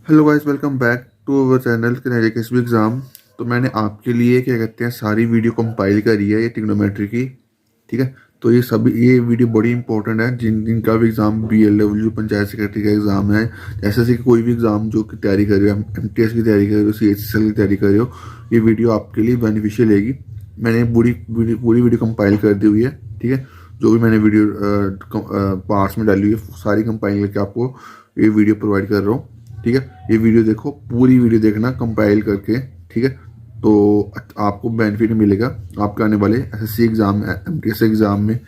Hello guys, welcome back to our channel kinetic KSB exam. तो मैंने आपके लिए क्या कहते हैं सारी वीडियो कंपाइल करी है ये ट्रिग्नोमेट्री की। ठीक है। तो ये वीडियो बड़ी इंपॉर्टेंट है जिनका भी एग्ज़ाम BLW पंचायत सेक्रेटरी का एग्ज़ाम है, जैसे कि कोई भी एग्ज़ाम जो की तैयारी कर रहे हो, MTS की तैयारी कर रहे हो, CHSL की तैयारी कर रहे हो, ये वीडियो आपके लिए बेनिफिशियल रहेगी। मैंने पूरी वीडियो कंपाइल कर दी हुई है। ठीक है। जो भी मैंने वीडियो पार्ट्स में डाली हुई है सारी कंपाइल करके आपको ये वीडियो प्रोवाइड कर रहा हूँ। ठीक है। ये वीडियो देखो, पूरी वीडियो देखना कंपाइल करके। ठीक है। तो आपको बेनिफिट मिलेगा आपके आने वाले SSC एग्जाम में, MTS एग्जाम में,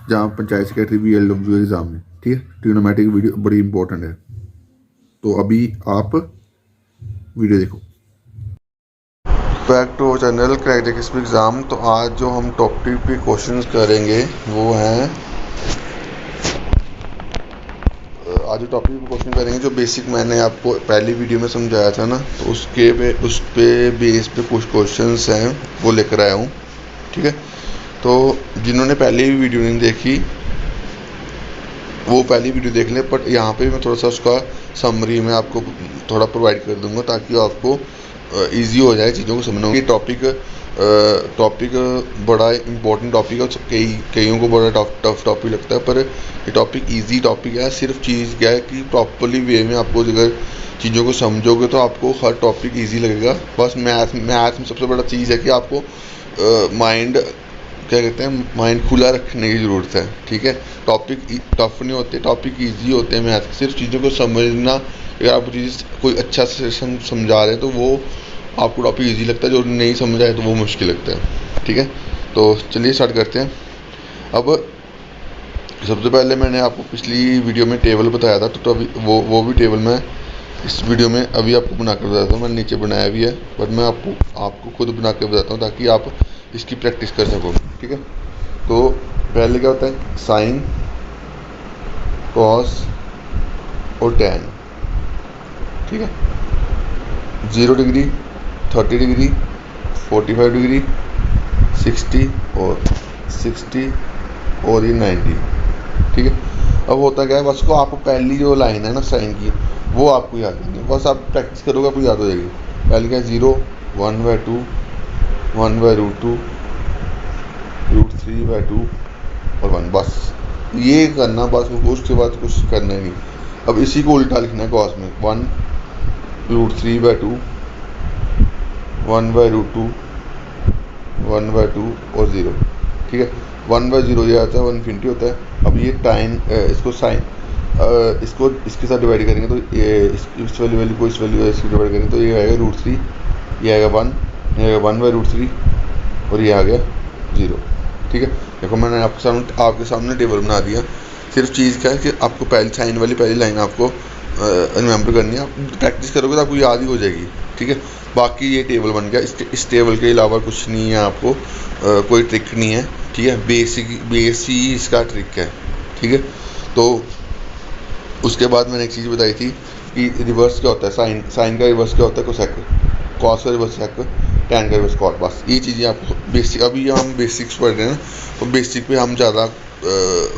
जहाँ पंचायत सेक्रेटरी BLW एग्जाम में। ठीक है। ट्रिग्नोमेट्री वीडियो बड़ी इंपॉर्टेंट है। तो अभी आप वीडियो देखो। Back to channel crack exam. तो आज जो हम टॉपिक पे क्वेश्चंस करेंगे वो हैं, आज जो टॉपिक पे क्वेश्चन करेंगे जो बेसिक मैंने आपको पहली वीडियो में समझाया था ना, तो उस पे बेस पे कुछ क्वेश्चंस हैं वो लेकर आया हूँ। ठीक है। तो जिन्होंने पहले भी वीडियो नहीं देखी वो पहली वीडियो देख लें, बट यहाँ पे मैं थोड़ा सा उसका समरी में आपको थोड़ा प्रोवाइड कर दूंगा ताकि आपको इजी हो जाए चीज़ों को समझना। ये टॉपिक बड़ा इंपॉर्टेंट टॉपिक है, कईयों को बड़ा टफ टॉपिक लगता है, पर ये टॉपिक इजी टॉपिक है। सिर्फ चीज़ क्या है कि प्रॉपरली वे में आपको अगर चीज़ों को समझोगे तो आपको हर टॉपिक इजी लगेगा। बस मैथ में सबसे बड़ा चीज़ है कि आपको माइंड क्या कहते हैं माइंड खुला रखने की ज़रूरत है। ठीक है। टॉपिक टफ नहीं होते, टॉपिक ईजी होते हैं मैथ। सिर्फ चीज़ों को समझना, अगर आप चीज़ कोई अच्छा सेशन समझा रहे हैं तो वो आपको टॉपिक ईजी लगता है, जो नहीं समझ आए तो वो मुश्किल लगता है। ठीक है। तो चलिए स्टार्ट करते हैं। अब सबसे पहले मैंने आपको पिछली वीडियो में टेबल बताया था, तो अभी वो भी टेबल मैं इस वीडियो में अभी आपको बना कर बताता हूँ। मैंने नीचे बनाया भी है, बट मैं आपको खुद बना कर बताता हूँ ताकि आप इसकी प्रैक्टिस कर सको। ठीक है। तो पहले क्या होता है, साइन, कॉस और टैन। ठीक है। 0 डिग्री, 30 डिग्री, 45 डिग्री, 60 और ये 90। ठीक है। अब होता क्या है, बस को आपको पहली जो लाइन है ना साइन की वो आपको याद करनी है। बस आप प्रैक्टिस करोगे आपको याद हो जाएगी। पहले क्या है, 0, 1/2, 1/√2, √3/2 और 1। बस ये करना, बस उसके बाद कुछ करना ही नहीं। अब इसी को उल्टा लिखना है कॉस में, 1√3/2, 1/√2, 1/2 और 0। ठीक है। 1/0 ये आता है, 1 होता है। अब ये टाइम इसको साइन इसको इसके साथ डिवाइड करेंगे तो ये इस वैल्यू को इस वैल्यू इसकी डिवाइड करेंगे तो ये आएगा √3, ये आएगा 1, ये आएगा 1/√3 और ये आ गया 0। ठीक है। देखो मैंने आपके सामने टेबल बना दिया। सिर्फ चीज़ क्या है कि आपको पहली साइन वाली पहली लाइन आपको रिमेंबर करनी है। आप प्रैक्टिस करोगे तो आपको याद ही हो जाएगी। ठीक है। बाकी ये टेबल बन गया। इस टेबल के अलावा कुछ नहीं है, आपको कोई ट्रिक नहीं है। ठीक है। बेस ही इसका ट्रिक है। ठीक है। तो उसके बाद मैंने एक चीज़ बताई थी कि रिवर्स क्या होता है, साइन का रिवर्स क्या होता है, कोसेक, कॉस का रिवर्स सेक, टैन का रिवर्स कॉट। बस ये चीज़ें आपको बेसिक, अभी हम बेसिक्स पढ़ रहे हैं ना, तो बेसिक पे हम ज़्यादा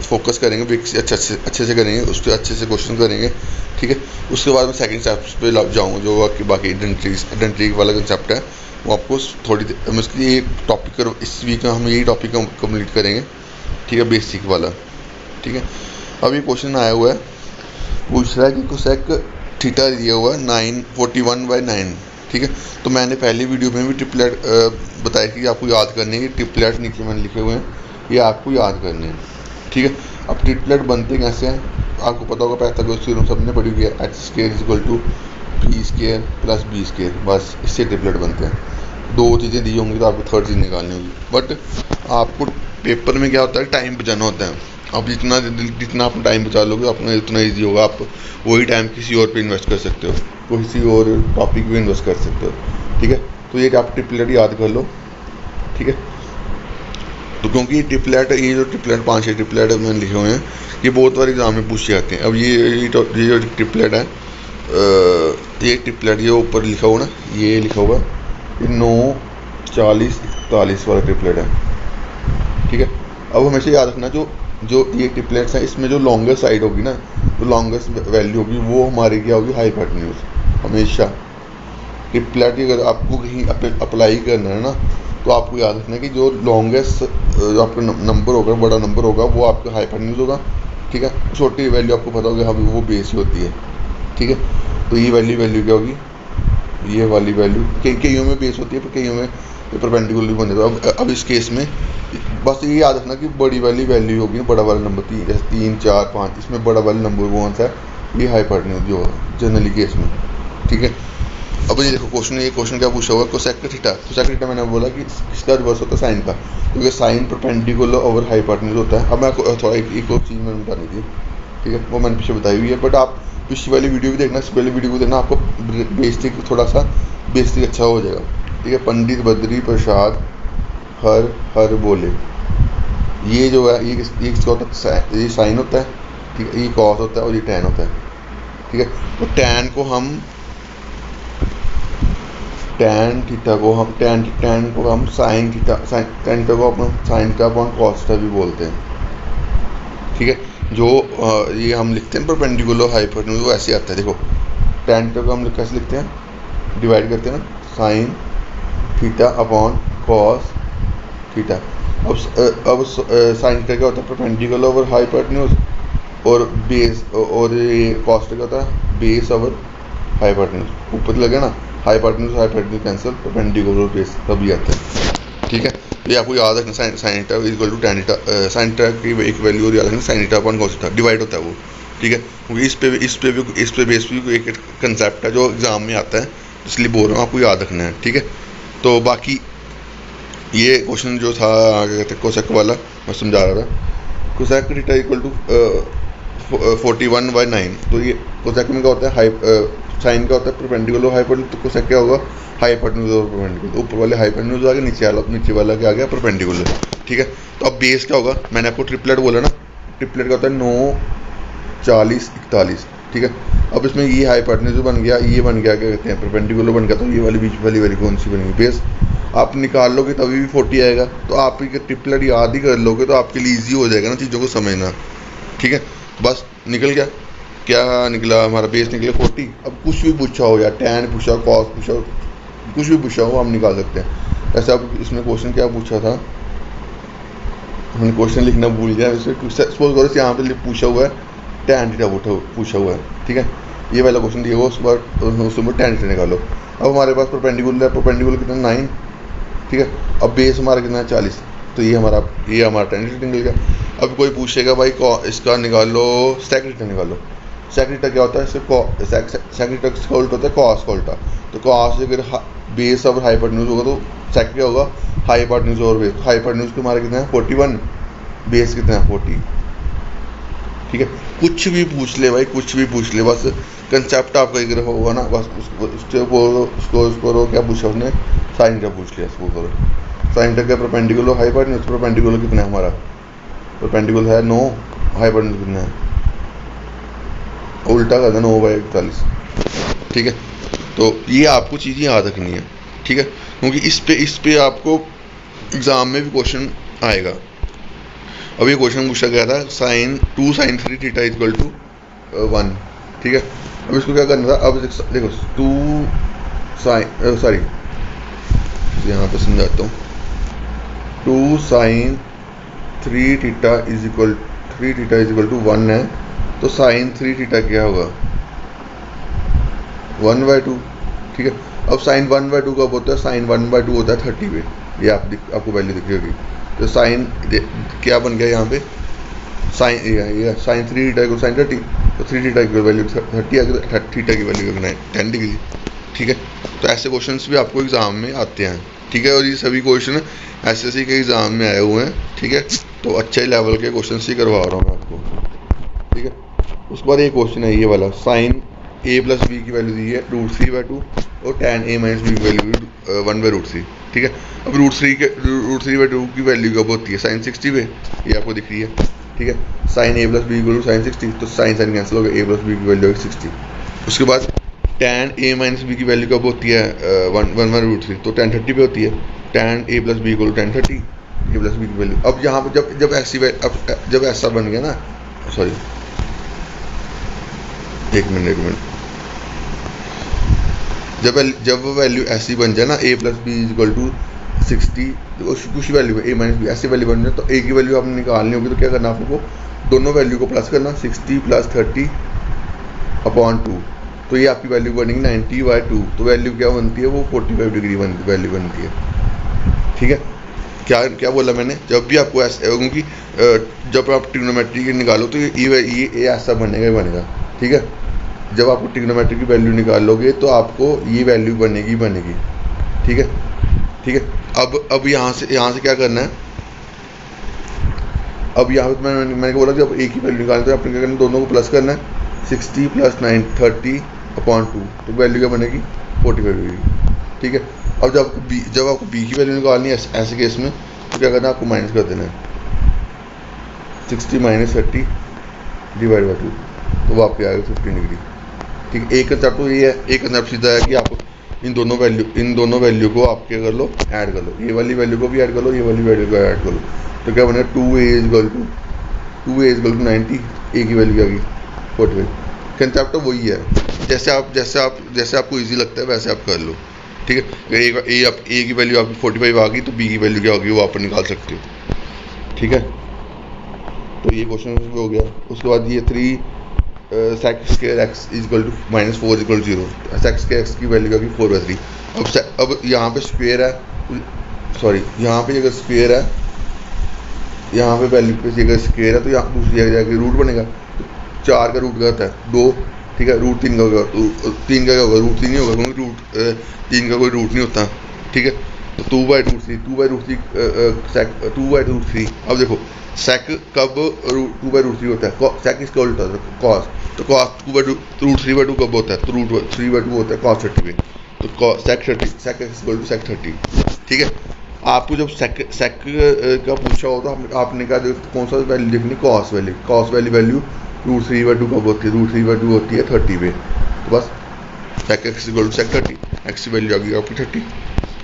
फोकस करेंगे, अच्छे से करेंगे, उस पर अच्छे से क्वेश्चन करेंगे। ठीक है। उसके बाद मैं सेकंड स्टेप्स पे जाऊँगा, जो बाकी आइडेंटिटी वाला कंसेप्ट है वो आपको थोड़ी इसके लिए टॉपिक करो। इस वीक में हम यही टॉपिक कंप्लीट करेंगे। ठीक है। बेसिक वाला। ठीक है। अब ये क्वेश्चन आया हुआ है, पूछ रहा है कि कोसेक थीटा दिया हुआ है 41/9। ठीक है। तो मैंने पहली वीडियो में भी ट्रिपलेट बताया कि आपको याद करने हैं। ट्रिपलेट नीचे मैंने लिखे हुए हैं, ये आपको याद करने हैं। ठीक है। अब ट्रिपलेट बनते कैसे हैं आपको पता होगा, पाइथागोरस थ्योरम सबने पढ़ी हुई है, h² = p² + b²। बस इससे ट्रिपलेट बनते हैं। दो चीज़ें दी होंगी तो आपको थर्ड चीज़ निकालनी होगी, बट आपको पेपर में क्या होता है, टाइम बचाना होता है। अब जितना आप टाइम बचा लोगे अपना उतना ईजी होगा। आप वही टाइम किसी और पे इन्वेस्ट कर सकते हो, किसी और टॉपिक पे इन्वेस्ट कर सकते हो। ठीक है। तो ये आप ट्रिपलेट याद कर लो। ठीक है। तो क्योंकि ये जो ट्रिपलेट 5-6 ट्रिपलेट मैंने लिखे हुए हैं, ये बहुत बार एग्जाम में पूछे जाते हैं। अब ये जो ट्रिपलेट है, ये ट्रिपलेट ये ऊपर लिखा हुआ ना, ये लिखा हुआ ये 9, 40, 41 वाला ट्रिपलेट है। ठीक है। अब हमेशा याद रखना, जो ये ट्रिपलेट्स हैं इसमें जो लॉन्गेस्ट साइड होगी ना, जो लॉन्गेस्ट वैल्यू होगी वो हमारी क्या होगी, हाइपोटेन्यूज। हमेशा ट्रिपलेट अगर आपको कहीं अप्लाई करना है ना, तो आपको याद रखना है कि जो लॉन्गेस्ट जो आपका नंबर होगा, बड़ा नंबर होगा, वो आपका हाइपोटेन्यूज होगा। ठीक है, छोटी वैल्यू आपको पता होगा वो बेस ही होती है। ठीक है, तो ये वैल्यू क्या होगी, ये वाली वैल्यू कईयों में बेस होती है, पर कईयों में परपेंडिकुलर भी बन जाता है। अब इस केस में बस ये याद रखना कि बड़ी वाली वैल्यू होगी, बड़ा वाला नंबर 3, जैसे 3, 4, 5, इसमें बड़ा वाला नंबर कौन सा है, ये हाइपोटेन्यूज जो है जनरली केस में। ठीक है, अब ये देखो क्वेश्चन, ये क्वेश्चन क्या पूछा हुआ, कोसेक थीटा। कोसेक थीटा मैंने बोला कि इसका रिवर्स होता है साइन का, क्योंकि साइन परपेंडिकुलर ओवर हाइपोटेन्यूज होता है। अब मैं आपको थोड़ा एक और चीज़ मैंने बतानी थी, ठीक है, वो मैंने पीछे बताई हुई है, बट आप पिछली वाली वीडियो भी देखना, इस वाली वीडियो को देखना, आपको बेसिक थोड़ा सा बेसिक अच्छा हो जाएगा। ठीक है, पंडित बद्री प्रसाद हर बोले, ये जो है ये किसका होता है, ये साइन होता है। ठीक है, ये कॉस होता है और ये टैन होता है। ठीक है, तो टैन को हम टैन थीटा को हम साइन थीटा को अपन sine theta upon cos theta भी बोलते हैं। ठीक है, जो ये हम लिखते हैं परपेंडिकुलर हाइपोटेन्यूज, वो ऐसे आता है। देखो टैन थीटा को हम कैसे लिखते हैं, डिवाइड करते हैं ना, sign theta upon cos theta. अब साइन थीटा क्या होता है, परपेंडिकुलर ओवर हाइपोटेन्यूज, और बेस, और ये कॉस थीटा क्या होता है, बेस ओवर हाइपोटेन्यूज। ऊपर लगे ना, हाइपोटेन्यूज कैंसिल, परपेंडिकुलर बेस तभी आता है। ठीक है, ये आपको याद रखना, sine theta equal to tan theta, sine theta की एक वैल्यू और याद रखना, sine theta upon cos theta divide होता है वो। ठीक है, क्योंकि इस पे बेस भी एक कंसेप्ट है जो एग्जाम में आता है, इसलिए बोल रहा हूँ, आपको याद रखना है। ठीक है, तो बाकी ये क्वेश्चन जो था आगे कहते कोसेक वाला मैं समझा रहा था, कोसेक थीटा इक्वल टू 41/9। तो ये कोसेक में क्या होता है, साइन का होता है परपेंडिकुलर हाइपोटेन्यूज, तो कोसेक क्या होगा, हाइपोटेन्यूज और परपेंडिकुलर। ऊपर वाले हाइपोटेन्यूज आ गया, नीचे वाला क्या आ गया, परपेंडिकुलर। ठीक है, तो अब बेस क्या होगा, मैंने आपको ट्रिपलेट बोला ना, ट्रिपलेट का होता है 9, 40, 41। ठीक है, अब इसमें ये हाइपोटेन्यूज बन गया, ये बन गया, क्या कहते हैं, परपेंडिकुलर बन गया, तो ये वाली बीच वाली कौन सी बनेगी, बेस। आप निकाल लोगे तभी भी 40 आएगा, तो आप ट्रिपलेट याद ही कर लोगे तो आपके लिए ईजी हो जाएगा ना चीज़ों को समझना। ठीक है, बस निकल गया, क्या निकला, हमारा बेस निकला 40। अब कुछ भी पूछा हो, या टैन पूछा, कॉस पूछा, कुछ भी पूछा हो हम निकाल सकते हैं। ऐसे अब इसमें क्वेश्चन क्या पूछा था, हमने क्वेश्चन लिखना भूल गया। सपोज करो यहाँ पे पूछा हुआ है टैन थीटा पूछा हुआ है। ठीक है, ये वाला क्वेश्चन दिया हुआ, उसमें टैन थीटा निकालो। अब हमारे पास परपेंडिकुलर है, परपेंडिकुलर कितना 9। ठीक है, अब बेस हमारा कितना है 40, तो ये हमारा टैन थीटा निकल गया। अब कोई पूछेगा भाई इसका निकालो, सेक थीटा निकालो। सेक थीटा क्या होता है, सेक थीटा का उल्टा होता है कॉस का उल्टा। तो कॉस अगर बेस और हाइपोटेन्यूज होगा तो सेक क्या होगा, हाइपोटेन्यूज और बेस। हाइपोटेन्यूज को हमारा कितना है 41, बेस कितना है 40। ठीक है, कुछ भी पूछ ले भाई, कुछ भी पूछ ले, बस कंसेप्ट आपका एक होगा ना, बस उसको क्या पूछा उसने, साइन थीटा पूछ लिया। उसको करो साइन थीटा क्या, परपेंडिकुलर हाइपोटेन्यूज, परपेंडिकुलर कितना है हमारा, परपेंडिकुलर है 9, हाइपोटेन्यूज कितना है, उल्टा कर देना 9/41। ठीक है, तो ये आपको चीज़ें याद रखनी है। ठीक है, क्योंकि इस पे आपको एग्ज़ाम में भी क्वेश्चन आएगा। अब ये क्वेश्चन पूछा गया था, two sine 3 theta equal to 1। ठीक है, अब इसको क्या करना था, अब देखो 2 साइन, सॉरी यहाँ पे समझाता हूँ, 2 sine 3 theta is equal to 1 है, तो साइन 3 थीटा क्या होगा, 1/2। ठीक है, अब साइन 1/2 कब होता है, साइन 1/2 होता है 30 पे, ये आपको वैल्यू दिख रही होगी। तो साइन क्या बन गया यहाँ पे, साइन 3 थीटा को साइन 30, तो 3 थीटा की वैल्यू 30 आ गई, थीटा की वैल्यू 10 डिग्री। ठीक है, तो ऐसे क्वेश्चंस भी आपको एग्जाम में आते हैं। ठीक है, और ये सभी क्वेश्चन SSC के एग्जाम में आए हुए हैं। ठीक है, तो अच्छे लेवल के क्वेश्चन ही करवा रहा हूँ मैं आपको। ठीक है, उसके बाद एक क्वेश्चन है ये वाला, साइन a + b की वैल्यू दी है √3/2 और tan a - b की वैल्यू 1/√3। ठीक है, अब √3/2 की वैल्यू कब होती है, साइन 60 पे, ये आपको दिख रही है। ठीक है, साइन a + b = साइन 60, तो साइन कैंसिल हो गया, a + b की वैल्यू 60। उसके बाद tan a - b की वैल्यू कब होती है, 1/√3, तो tan 30 पे होती है, tan a + b = tan 30, a + b की वैल्यू। अब यहाँ पर जब ऐसा बन गया ना, सॉरी एक मिनट, जब वो वैल्यू ऐसी बन जाए ना a plus B is equal to 60, कुछ वैल्यू है a माइनस बी, ऐसी वैल्यू बन जाए तो a की वैल्यू आपने निकालनी होगी। तो क्या करना आपको, दोनों वैल्यू को प्लस करना, 60 प्लस 30 अपॉन 2, तो ये आपकी वैल्यू बनेगी 90/2। तो वैल्यू क्या बनती है, वो 45 डिग्री वैल्यू बनती है। ठीक है, क्या क्या बोला मैंने, जब भी आपको ऐसा, क्योंकि जब आप ट्रिग्नोमेट्री की निकालो तो ये ऐसा बनेगा ही बनेगा। ठीक है, जब आपको ट्रिग्नोमेट्री की वैल्यू निकालोगे तो आपको ये वैल्यू बनेगी बनेगी। ठीक है, ठीक है। अब यहाँ से क्या करना है, अब यहाँ पे मैंने बोला जब a की वैल्यू निकालते तो आपने क्या करना है, दोनों को प्लस करना है, 60 प्लस 30 अपॉन 2, तो वैल्यू क्या बनेगी 45 डिग्री। ठीक है, अब जब आपको b की वैल्यू निकालनी है ऐसे केस में, तो क्या करना है, आपको माइनस कर देना है, 60 माइनस 30 डिवाइड बाई 2, तो वो आपके आएगा 15 डिग्री। ठीक है, एक कंसेप्ट तो ये है, एक कंसेप्ट सीधा है कि आप इन दोनों वैल्यू को आप क्या कर लो, ऐड कर लो, ये वाली वैल्यू को भी ऐड कर लो, ये वाली वैल्यू को ऐड कर लो, तो क्या बनेगा 2a इक्वल टू 90, a की वैल्यू आ गई 45। कंसेप्ट तो वही है, जैसे आपको इजी लगता है वैसे आप कर लो। ठीक है, a की वैल्यू आपकी 45 आ गई तो b की वैल्यू क्या होगी वो आप निकाल सकते हो। ठीक है, तो ये क्वेश्चन हो गया। उसके बाद ये 3 sec square x equal to -4 equal 0, sec square x की वैल्यू होगी 4/3। अब यहाँ पे स्क्वायर है, सॉरी यहाँ पे अगर स्क्वायर है, यहाँ पे वैल्यू पे अगर स्क्वायर है तो यहाँ दूसरी जगह जाके रूट बनेगा, 4 का रूट करता है 2। ठीक है, रूट 3 का होगा, 3 का क्या होगा, रूट 3 नहीं होगा, क्योंकि रूट 3 का कोई रूट नहीं होता। ठीक है, तो 2/√3। अब देखो सेक कब 2/√3 होता है, सेक इसका उल्टा होता है कॉस, तो कॉस 2/√3/2 कब होता है, तो √3/2 होता है कॉस 30 पे, तो सेक 30 सेक 30। ठीक है, आपको जब सेक का पूछा हो तो आपने कहा कौन सा वैल्यू लिखनी, कॉस वैल्यू √3/2 कब होती है, √3/2 होती है 30 पे, तो बस sec x equal to sec 30, x की वैल्यू आ गई आपकी 30।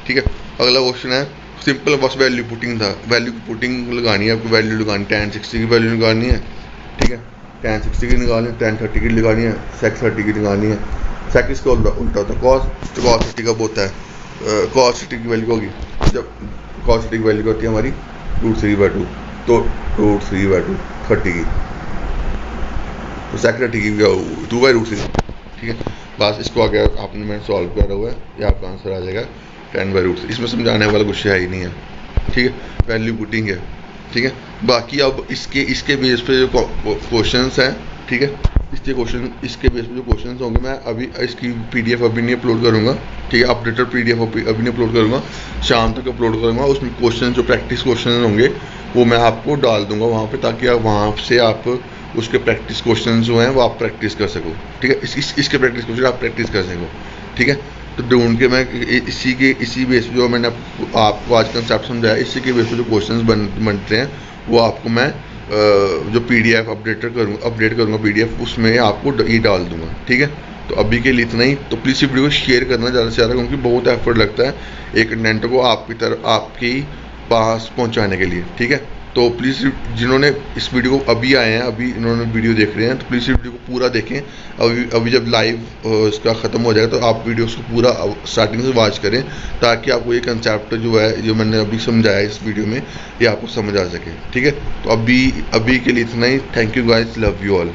ठीक है, अगला क्वेश्चन है सिंपल, बस वैल्यू पुटिंग था, वैल्यू की पुटिंग लगानी है आपको, वैल्यू लगानी, tan 60 की वैल्यू निकालनी है। ठीक है, tan 60 की निकालनी है, tan 30 की लगानी है, sec 30 की निकालनी है। sec इसका उल्टा होता है cos, तो cos 30 कब होता है, cos 30 की वैल्यू होगी जब cos 30 की वैल्यू होती है हमारी √3/2, तो √3/2 30 की, तो sec 30 की 2/√3। ठीक है, बस इसको आगे आपने मैंने सॉल्व करा हुआ है, ये आपका आंसर आ जाएगा 10/√3। इसमें समझाने वाला कुछ है ही नहीं है। ठीक है, वैल्यू पुटिंग है। ठीक है, बाकी अब इसके बेस पे जो क्वेश्चंस हैं, ठीक है, इसके बेस पे जो क्वेश्चंस होंगे, मैं अभी इसकी PDF अभी नहीं अपलोड करूँगा। ठीक है, अपडेटेड PDF अभी नहीं अपलोड करूँगा, शाम तक अपलोड करूँगा। उसमें क्वेश्चन जो प्रैक्टिस क्वेश्चन होंगे वो मैं आपको डाल दूँगा वहाँ पर, ताकि आप वहाँ से आप उसके प्रैक्टिस क्वेश्चन जो हैं वो आप प्रैक्टिस कर सको। ठीक है, इसके प्रैक्टिस क्वेश्चन आप प्रैक्टिस कर सको। ठीक है, तो ढूंढ के मैं इसी बेस पे जो मैंने आपको आज कंसेप्ट समझाया, इसी के बेस पे जो क्वेश्चंस बनते हैं वो आपको मैं जो PDF अपडेट करूँगा PDF, उसमें आपको ये डाल दूँगा। ठीक है, तो अभी के लिए इतना ही। तो प्लीज़ इस वीडियो को शेयर करना ज़्यादा से ज़्यादा, क्योंकि बहुत एफर्ट लगता है एक कंटेंट को आपके पास पहुँचाने के लिए। ठीक है, तो प्लीज़ जिन्होंने इस वीडियो को अभी आए हैं, अभी इन्होंने वीडियो देख रहे हैं, तो प्लीज़ इस वीडियो को पूरा देखें। अभी जब लाइव इसका ख़त्म हो जाएगा तो आप वीडियो को पूरा स्टार्टिंग से वॉच करें, ताकि आपको ये कंसेप्ट जो है, जो मैंने अभी समझाया इस वीडियो में, ये आपको समझ आ सके। ठीक है, तो अभी के लिए इतना ही। Thank you guys, love you all.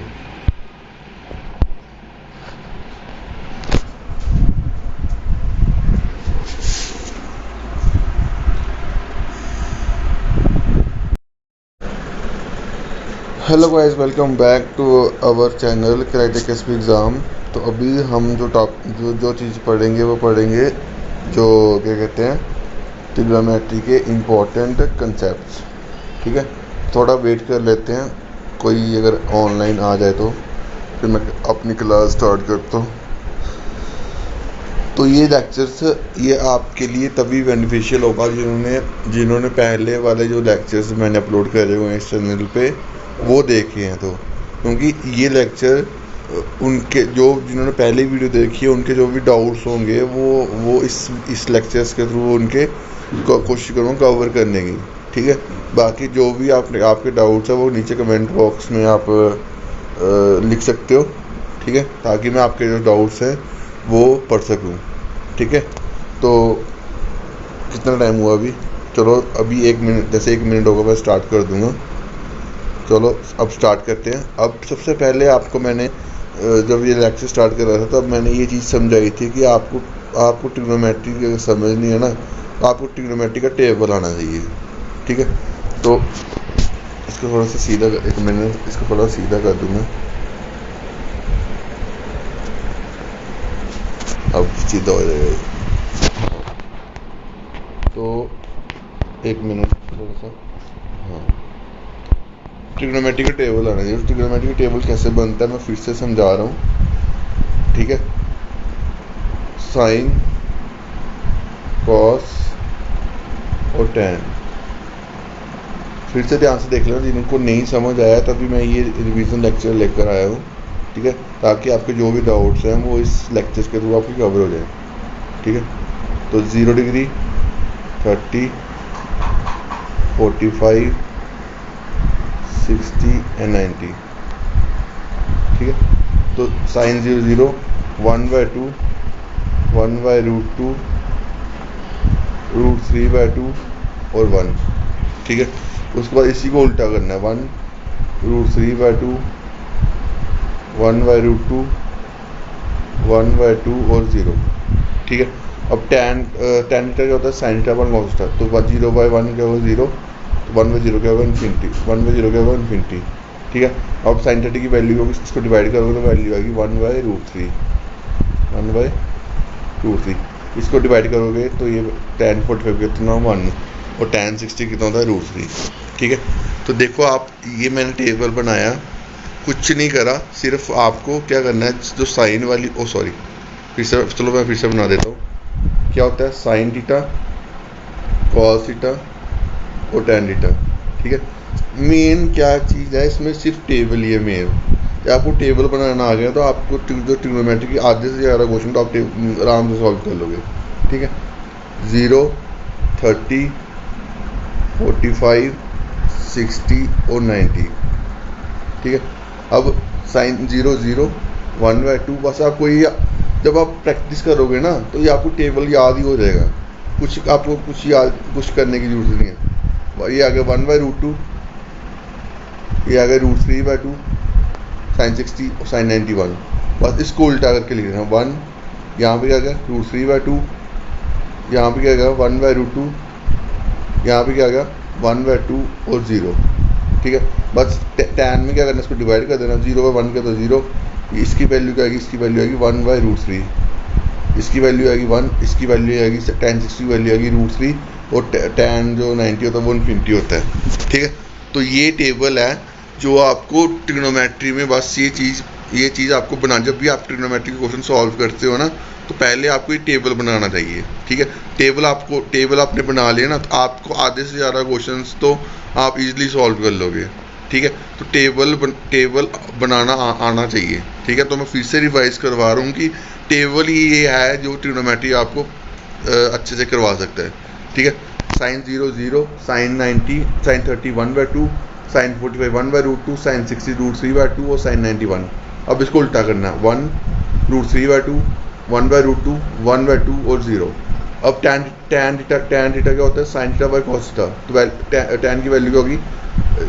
Hello guys, welcome back to our channel Critech SP exam. तो अभी हम जो चीज़ पढ़ेंगे वो पढ़ेंगे जो क्या कहते हैं, ट्रिग्नोमेट्री के इम्पोर्टेंट कंसेप्ट्स। ठीक है, थोड़ा वेट कर लेते हैं, कोई अगर ऑनलाइन आ जाए तो फिर मैं अपनी क्लास स्टार्ट करता हूँ। तो ये लेक्चर्स ये आपके लिए तभी बेनिफिशियल होगा जिन्होंने पहले वाले जो लेक्चर्स मैंने अपलोड करे हुए हैं इस चैनल पे वो देखे हैं। तो क्योंकि ये लेक्चर उनके जिन्होंने पहले वीडियो देखी है, उनके जो भी डाउट्स होंगे वो इस लेक्चर्स के थ्रू उनके कोशिश करूँगा कवर करने की। ठीक है, बाकी जो भी आपके डाउट्स है वो नीचे कमेंट बॉक्स में आप लिख सकते हो। ठीक है, ताकि मैं आपके जो डाउट्स हैं वो पढ़ सकूँ। ठीक है, तो कितना टाइम हुआ अभी? चलो अभी 1 मिनट, जैसे 1 मिनट होगा मैं स्टार्ट कर दूंगा। चलो अब स्टार्ट करते हैं। अब सबसे पहले आपको मैंने जब ये लेक्चर स्टार्ट कर रहा था तब मैंने ये चीज़ समझाई थी कि आपको ट्रिग्नोमेट्री अगर समझनी है ना, तो आपको ट्रिग्नोमेट्री का टेबल आना चाहिए। ठीक है, तो इसको थोड़ा सा सीधा, एक मिनट, इसको थोड़ा सीधा कर दूंगा। अब सीधा हो जाएगा। तो 1 मिनट थोड़ा सा, हाँ, ट्रिग्नोमेट्री का टेबल आना चाहिए। ट्रिग्नोमेट्री का टेबल कैसे बनता है मैं फिर से समझा रहा हूँ। ठीक है, साइन, कॉस और टैन। फिर से ध्यान से देख लेना, जिनको नहीं समझ आया तभी मैं ये रिवीजन लेक्चर लेकर आया हूँ। ठीक है, ताकि आपके जो भी डाउट्स हैं वो इस लेक्चर के थ्रू आपकी कवर हो जाए। ठीक है, तो 0 डिग्री, 30, 45, 60 एंड 90। ठीक है, तो साइन 0 0, 1/2, 1/√2, √3/2 और 1। ठीक है, उसके बाद इसी को उल्टा करना है, 1√3/2, 1/√2, 1/2 और 0। ठीक है, अब tan थीटा क्या होता है? साइन थीटा पर कॉस थीटा। तो 0/1 क्या होगा? 0, तो 1/0 क्या होगा? इन्फिनिटी। 1/0 क्या होगा? इन्फिनिटी। ठीक है, अब साइन थीटा की वैल्यू होगी, इसको डिवाइड करोगे तो वैल्यू आएगी 1/√3, 1/√3। इसको डिवाइड करोगे तो ये tan 45 कितना? 1, और tan 60 कितना होता है? √3। ठीक है, तो देखो आप, ये मैंने टेबल बनाया, कुछ नहीं करा, सिर्फ आपको क्या करना है, जो साइन वाली, ओ सॉरी, फिर से, चलो मैं फिर से बना देता हूँ। क्या होता है? साइन थीटा, कॉस थीटा और टैन थीटा। ठीक है, मेन क्या चीज़ है इसमें? सिर्फ टेबल ही है मेन। आपको टेबल बनाना आ गया तो आपको जो ट्रिग्नोमेट्री की आधे से ज़्यादा क्वेश्चन तो आप आराम से सॉल्व कर लोगे। ठीक है, 0, 30, 45, 60 और 90। ठीक है, अब साइन 0 0, 1/2, बस आपको ये, जब आप प्रैक्टिस करोगे ना तो ये आपको टेबल याद ही हो जाएगा। आपको कुछ करने की जरूरत नहीं है। ये आ गया 1/√2, ये आ गया √3/2, साइन 60 और साइन 91। बस इसको उल्टा करके लिख देना। 1 यहाँ पे क्या गया? √3/2, यहाँ पे क्या गया? 1/√2, यहाँ पे क्या गया? 1/2 और 0। ठीक है, बस टैन में क्या करना है? इसको डिवाइड कर देना। 0/1 का तो 0, इसकी वैल्यू क्या आएगी? इसकी वैल्यू आएगी 1/√3, इसकी वैल्यू आएगी 1, इसकी वैल्यू आएगी tan 60 की वैल्यू आएगी √3, और tan जो 90 होता है वो इन्फिनिटी होता है। ठीक है, तो ये टेबल है जो आपको ट्रिग्नोमेट्री में, बस ये चीज़ आपको बना, जब भी आप ट्रिग्नोमेट्री के क्वेश्चन सॉल्व करते हो ना तो पहले आपको ये टेबल बनाना चाहिए। ठीक है, टेबल आपने बना लिया ना तो आपको आधे से ज़्यादा क्वेश्चंस तो आप इजीली सॉल्व कर लोगे। ठीक है, तो टेबल बनाना आना चाहिए। ठीक है, तो मैं फिर से रिवाइज करवा रहा हूँ कि टेबल ही ये है जो ट्रिग्नोमेट्री आपको अच्छे से करवा सकता है। ठीक है, sine 0 0, sine 90, sine 30 1/2, sine 45 1/√2, sine 60 √3/2 और साइन 91। अब इसको उल्टा करना है, 1 √3/2, 1/√2, 1/2 और 0। अब tan थीटा क्या होता है? Sine theta by cos theta. तो tan की वैल्यू क्या होगी?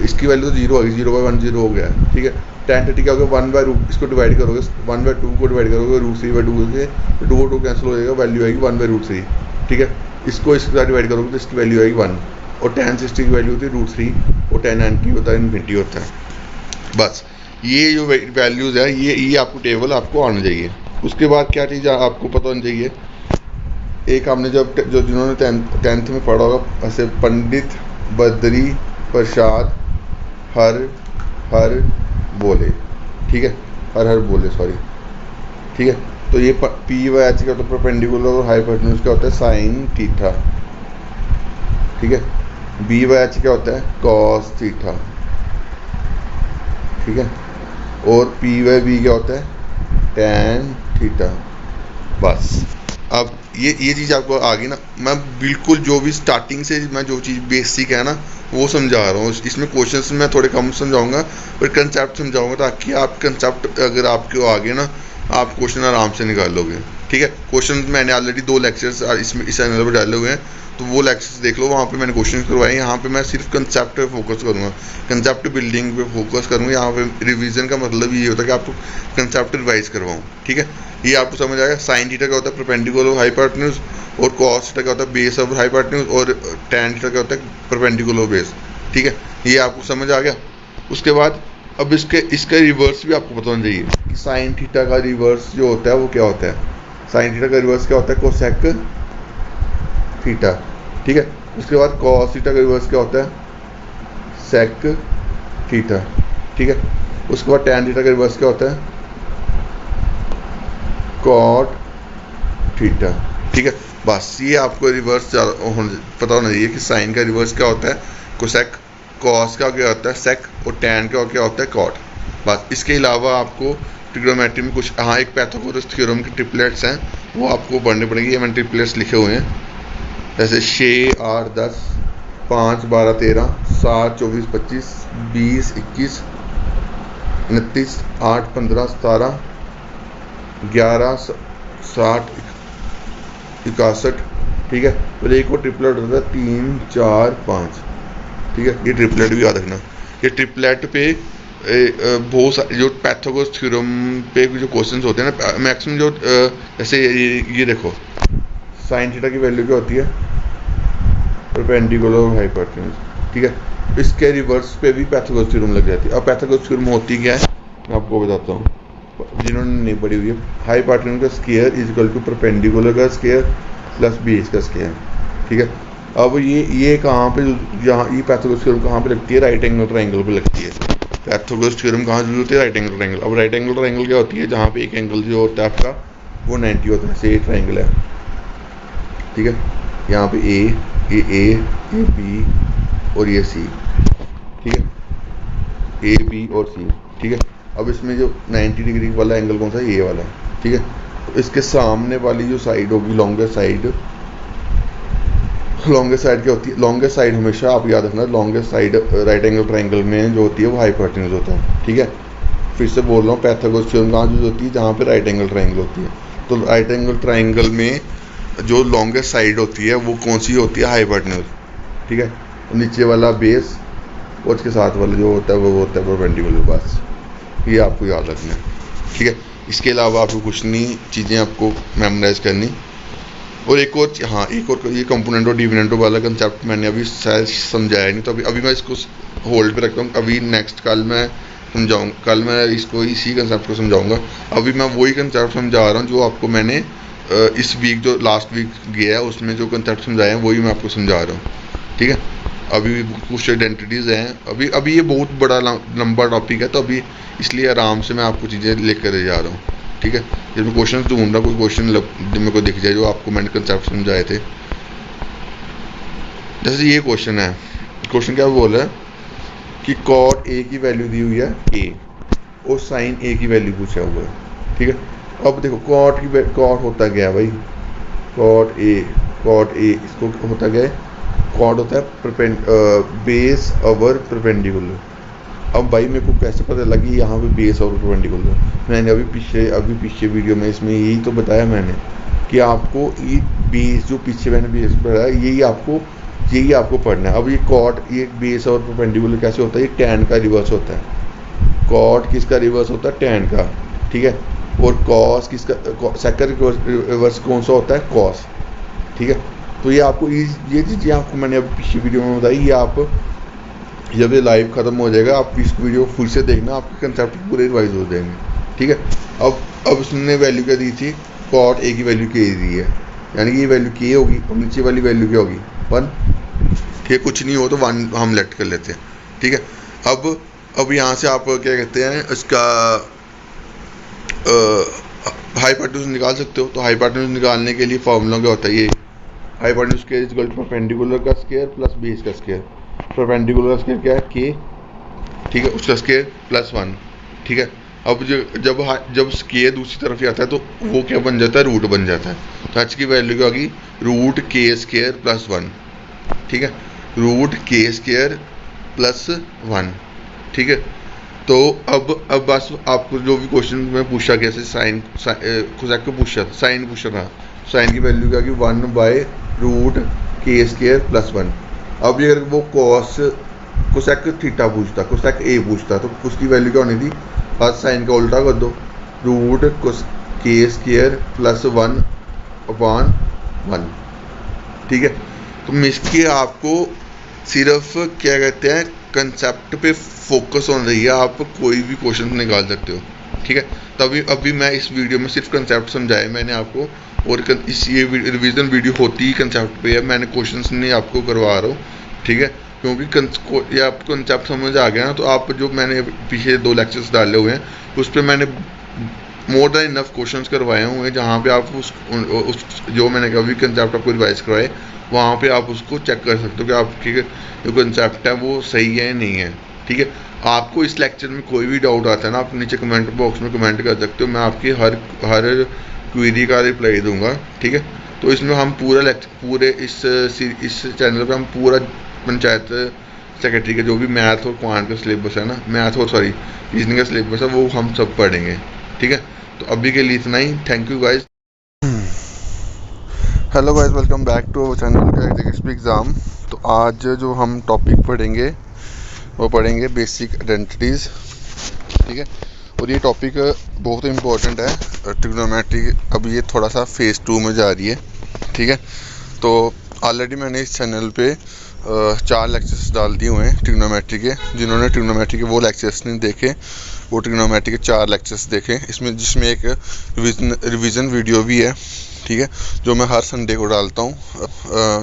इसकी वैल्यू तो 0 होगी, 0/1 0 हो गया है। ठीक है, tan 30 क्या होगा? 1/√, इसको डिवाइड करोगे, 1/2 को डिवाइड करोगे √3/2 से, 2 और 2 कैंसिल हो जाएगा, वैल्यू आएगी 1/√3। ठीक है, इसको इसके साथ डिवाइड करोगे तो इसकी वैल्यू आएगी 1, और tan 60 की वैल्यू होती है √3, और tan 90 होता है इन्फिनिटी होता है। बस ये जो वैल्यूज़ है ये आपको टेबल आपको आना चाहिए। उसके बाद क्या चीज़ आपको पता होनी चाहिए, एक हमने जिन्होंने 10th में पढ़ा होगा, ऐसे पंडित बद्री प्रसाद हर बोले। ठीक है, हर बोले, सॉरी। ठीक है, तो ये P/H का होता है परपेंडिकुलर, और हाइपोटेन्यूज क्या होता है? Sine theta. ठीक है, B/H क्या होता है? Cos theta. ठीक है, और P/B क्या होता है? Tan theta. बस अब ये चीज़ आपको आ गई ना। मैं बिल्कुल जो भी स्टार्टिंग से मैं जो चीज़ बेसिक है ना वो समझा रहा हूँ। इसमें क्वेश्चंस मैं थोड़े कम समझाऊंगा पर कंसेप्ट समझाऊंगा, ताकि आप कंसेप्ट अगर आपके आ गए ना आप क्वेश्चन आराम से निकाल लोगे। ठीक है, क्वेश्चन मैंने ऑलरेडी 2 लेक्चर्स इसमें इस चैनल पर डाले हुए हैं, तो वो लेक्चर्स देख लो, वहाँ पे मैंने क्वेश्चन करवाए। यहाँ पे मैं सिर्फ कंसेप्ट पे फोकस करूँगा, कंसेप्ट बिल्डिंग पे फोकस करूँगा। यहाँ पे रिवीजन का मतलब ये होता है कि आपको कंसेप्ट रिवाइज करवाऊँ। ठीक है, ये आपको समझ आएगा। साइन थीटा क्या होता है, परपेंडिकुलर ऑफ हाइपोटेन्यूज, और कॉस थीटा क्या होता है, बेस ऑफ हाइपोटेन्यूज, और टैन थीटा क्या होता है, परपेंडिकुलर बेस। ठीक है, ये आपको समझ आ गया। उसके बाद अब इसका रिवर्स भी आपको पता होना चाहिए कि साइन थीटा का रिवर्स जो होता है वो क्या होता है। साइन थीटा का रिवर्स क्या होता है, कोसेक थीटा। ठीक है, उसके बाद कॉस थीटा का रिवर्स क्या होता है, सेक थीटा। ठीक है, उसके बाद टैन थीटा का रिवर्स क्या होता है, कॉट थीटा। ठीक है, बस ये आपको रिवर्स पता होना चाहिए कि साइन का रिवर्स क्या होता है, कोसेक, कॉस का क्या होता है, सेक, और टैन का क्या होता है, कॉट। बस इसके अलावा आपको ट्रिग्नोमेट्री में कुछ एक पैथागोरस थ्योरम के ट्रिपलेट्स हैं, वो आपको पढ़ने पड़ेंगे। ये मैंने ट्रिपलेट्स लिखे हुए हैं, जैसे 6, 8, 10, 5, 12, 13, 7, 24, 25, 20, 21, 29, 8, 15, 17, 11, 60, 61। ठीक है, फिर एक और ट्रिपलेट होता है 3, 4, 5। ठीक है, ये ट्रिपलेट भी याद रखना। ये ट्रिपलेट पे बहुत सारे जो पैथागोरस थ्योरम पे जो क्वेश्चंस होते हैं ना, मैक्सिमम जो जैसे ये देखो, साइन थीटा की वैल्यू क्या होती है, परपेंडिकुलर हाइपोटेन्यूज। ठीक है, इसके रिवर्स पे भी पैथागोरस थ्योरम लग जाती है। अब पैथागोरस थ्योरम होती क्या है मैं आपको बताता हूँ, जिन्होंने नहीं पढ़ी हुई है। हाइपोटेन्यूज का square is equal to perpendicular का स्क्वायर प्लस बेस का स्क्वायर। ठीक है, अब ये कहाँ पे, यहाँ ये पैथागोरस थ्योरम कहाँ पे लगती है, राइट एंगल ट्रायंगल पे लगती है। पैथागोरस थ्योरम कहाँ से होती है, राइट एंगल ट्रायंगल। अब राइट एंगल ट्रायंगल क्या होती है, जहाँ पे एक एंगल जो होता है आपका वो 90 होता है, जैसे ये ट्रायंगल है। ठीक है, यहाँ पे ये बी और ये सी। ठीक है, ए बी और सी। ठीक है, अब इसमें जो 90 डिग्री वाला एंगल कौन सा है, ये वाला। ठीक है, तो इसके सामने वाली जो साइड होगी, लॉन्गेस्ट साइड क्या होती है, लॉन्गेस्ट साइड हमेशा आप याद रखना, longest side right angle triangle में जो होती है वो हाइपोटेन्यूज होता है। ठीक है, फिर से बोल रहा हूँ, पैथागोरस थ्योरम कहाँ यूज होती है, जहाँ पे राइट एंगल ट्रायंगल होती है। तो राइट एंगल ट्रायंगल में जो लॉन्गेस्ट साइड होती है वो कौन सी होती है, हाइपोटेन्यूज। ठीक है, नीचे वाला बेस और उसके साथ वाला जो होता है वो होता है परपेंडिकुलर। बस ये आपको याद रखना है। ठीक है, इसके अलावा आपको कुछ नहीं चीज़ें आपको मेमोराइज करनी। और एक और ये कंपोनेंट और डिविडेंडो वाला कंसेप्ट मैंने अभी शायद समझाया नहीं, तो अभी मैं इसको होल्ड पे रखता हूँ। अभी नेक्स्ट कल मैं समझाऊँ, कल मैं इसको इसी कंसेप्ट को समझाऊंगा। अभी मैं वही कंसेप्ट समझा रहा हूँ जो आपको मैंने इस वीक, जो लास्ट वीक गया है उसमें जो कंसेप्ट समझाए हैं वही मैं आपको समझा रहा हूँ। ठीक है, अभी कुछ आइडेंटिटीज़ हैं, अभी ये बहुत बड़ा लंबा टॉपिक है, तो अभी इसलिए आराम से मैं आपको चीज़ें लेकर जा रहा हूँ। ठीक है, जब मैं क्वेश्चन ढूंढ रहा, कोई क्वेश्चन मेरे को दिख जाए जो आपको मैंने कंसेप्ट समझाए थे। जैसे ये क्वेश्चन है, क्वेश्चन क्या बोल रहा है कि कॉट ए की वैल्यू दी हुई है ए, और साइन ए की वैल्यू पूछा हुआ है। ठीक है, अब देखो कॉट होता क्या है भाई, कॉट ए इसको होता क्या है, कॉट होता है बेस ओवर परपेंडिकुलर। अब भाई मेरे को कैसे पता लगी यहाँ पे बेस और परपेंडिकुलर, मैंने अभी पीछे वीडियो में इसमें यही तो बताया मैंने कि आपको ये बेस जो पीछे मैंने बेस पढ़ा यही आपको पढ़ना है। अब ये कॉट, ये बेस और परपेंडिकुलर कैसे होता है, ये टैन का रिवर्स होता है। कॉट किसका रिवर्स होता है, टैन का। ठीक है, और कॉस किसका, सेकंड रिवर्स कौन सा होता है, कॉस। ठीक है, तो ये आपको ये चीज़ें आपको मैंने अभी पिछली वीडियो में बताई, ये आप जब ये लाइव ख़त्म हो जाएगा आप इस वीडियो को फिर से देखना, आपके कंसेप्ट पूरे रिवाइज हो जाएंगे। ठीक है, अब उसने वैल्यू क्या दी थी, कॉट ए की वैल्यू के दी है, यानी कि ये वैल्यू के होगी, और नीचे वाली वैल्यू क्या होगी, 1। ठीक है, कुछ नहीं हो तो 1 हम लेट कर लेते हैं। ठीक है, अब यहाँ से आप क्या कहते हैं, इसका हाइपोटेन्यूज निकाल सकते हो। तो हाइपोटेन्यूज निकालने के लिए फॉर्मूला क्या होता है, ये hypotenuse square is equal to perpendicular का स्क्वायर प्लस बेस का स्क्वायर। परपेंडिकुलर का स्क्वायर क्या है, के। ठीक है, उसका स्क्वायर प्लस 1। ठीक है, अब जब स्क्वायर दूसरी तरफ आता है तो वो क्या बन जाता है, रूट बन जाता है। तो h की वैल्यू क्या होगी, रूट के स्क्वायर प्लस 1। ठीक है, रूट के स्क्वायर प्लस 1। ठीक है, तो अब बस आपको जो भी क्वेश्चन में पूछा गया, जैसे साइन कोसेक को पूछा था, साइन पूछा था, साइन की वैल्यू क्या कि 1/√k² + 1। अब ये वो कोसेक थीटा पूछता, कोसेक ए पूछता, तो उसकी वैल्यू क्या होनी थी, बस साइन का उल्टा कर दो, √k² + 1/1। ठीक है, तो मिसकी आपको सिर्फ क्या कहते हैं, कंसेप्ट पे फोकस होना चाहिए, आप कोई भी क्वेश्चन निकाल सकते हो। ठीक है, तभी अभी मैं इस वीडियो में सिर्फ कंसेप्ट समझाए मैंने आपको, और इस ये रिवीजन वीडियो होती ही कंसेप्ट पे है, मैंने क्वेश्चंस नहीं आपको करवा रहा हूँ। ठीक है, क्योंकि ये आपको कंसेप्ट समझ आ गया ना, तो आप जो मैंने पीछे 2 लेक्चर्स डाले हुए हैं उस पर मैंने मोर देन इनफ क्वेश्चंस करवाए हुए हैं, जहाँ पे आप उस जो मैंने कभी कंसेप्ट आपको रिवाइज करवाए वहाँ पे आप उसको चेक कर सकते हो कि आपकी जो कंसेप्ट है वो सही है या नहीं है। ठीक है, आपको इस लेक्चर में कोई भी डाउट आता है ना, आप नीचे कमेंट बॉक्स में कमेंट कर सकते हो, मैं आपकी हर क्वेरी का रिप्लाई दूंगा। ठीक है, तो इसमें हम पूरे इस चैनल पे हम पूरा पंचायत सेक्रेटरी का जो भी मैथ और क्वांट का सिलेबस है ना, मैथ और रीजनिंग का सिलेबस है, वो हम सब पढ़ेंगे। ठीक है, तो अभी के लिए इतना ही। Thank you guys. Hello guys, welcome back to our channel exam. तो आज जो हम टॉपिक पढ़ेंगे वो पढ़ेंगे बेसिक आइडेंटिटीज़। ठीक है, और ये टॉपिक बहुत इम्पोर्टेंट है, ट्रिग्नोमेट्री। अब ये थोड़ा सा फेज़ 2 में जा रही है। ठीक है, तो ऑलरेडी मैंने इस चैनल पे 4 लेक्चर्स डाल दिए हुए हैं ट्रिग्नोमेट्री के। जिन्होंने ट्रिग्नोमेट्री के वो लेक्चर्स नहीं देखे, वो ट्रिग्नोमेट्री के 4 लेक्चर्स देखें, जिसमें एक रिवीजन वीडियो भी है। ठीक है, जो मैं हर संडे को डालता हूँ।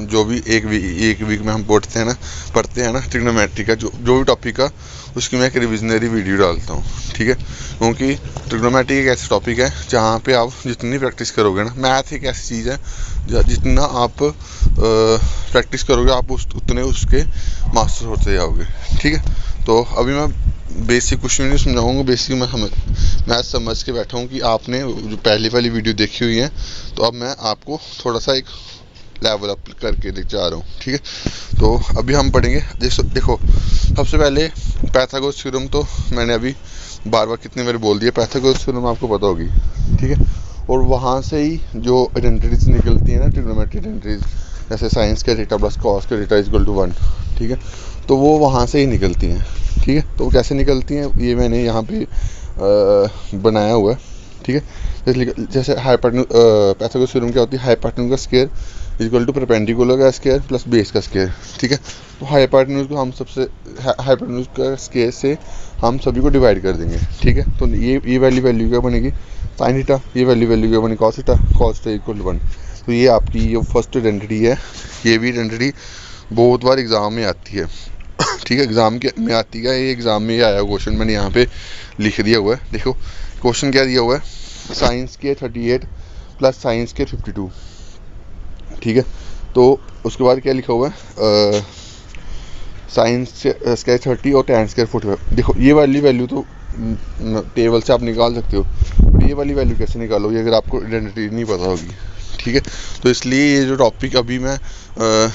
जो भी एक वीक में हम पढ़ते हैं ना ट्रिग्नोमेट्री का जो भी टॉपिक का, उसकी मैं एक रिविजनरी वीडियो डालता हूँ। ठीक है, क्योंकि ट्रिग्नोमेट्री एक ऐसा टॉपिक है जहाँ पे आप जितनी प्रैक्टिस करोगे ना, मैथ एक ऐसी चीज़ है जितना आप प्रैक्टिस करोगे आप उतने उसके मास्टर होते जाओगे। ठीक है, तो अभी मैं बेसिक कुछ नहीं समझाऊंगा, बेसिक मैं समझ के बैठा हूँ कि आपने जो पहली वाली वीडियो देखी हुई है, तो अब मैं आपको थोड़ा सा एक लेवल अप करके जा रहा हूँ। ठीक है, तो अभी हम पढ़ेंगे। देखो सबसे पहले पाइथागोरस थ्योरम, तो मैंने अभी बार कितनी बार बोल दिया, पाइथागोरस थ्योरम आपको पता होगी। ठीक है, और वहाँ से ही जो आइडेंटिटीज निकलती है ना, ट्रिग्नोमेट्री आइडेंटिटीज, जैसे साइंस के थीटा + कॉस के थीटा = 1। ठीक है, तो वो वहाँ से ही निकलती हैं। ठीक है, तो वो कैसे निकलती हैं ये मैंने यहाँ पे बनाया हुआ है। ठीक है, जैसे पाइथागोरस थ्योरम क्या होती है, हाइपोटेन्यूज का स्क्वायर = परपेंडिकुलर का स्क्वायर + बेस का स्क्वायर। ठीक है, तो हाइपोटेन्यूज को हम हाइपोटेन्यूज का स्क्वायर से हम सभी को डिवाइड कर देंगे। ठीक है, तो ये वैल्यू क्या बनेगी, साइन थीटा। ये वैल्यू क्या बनेगी, कॉस थीटा = 1। तो ये आपकी ये फर्स्ट आइडेंटिटी है। ये भी आइडेंटिटी बहुत बार एग्ज़ाम में आती है। ठीक है, एग्ज़ाम में आती है, ये एग्ज़ाम में आया क्वेश्चन मैंने यहाँ पे लिख दिया हुआ है। देखो क्वेश्चन क्या दिया हुआ है, साइंस के 38 + साइंस के 52। ठीक है, तो उसके बाद क्या लिखा हुआ है, साइंस स्क्वायर 30 और tan स्क्वायर 45। देखो ये वाली वैल्यू तो टेबल से आप निकाल सकते हो, बट ये वाली वैल्यू कैसे निकालोगे अगर आपको आइडेंटिटी नहीं पता होगी। ठीक है, तो इसलिए ये जो टॉपिक अभी मैं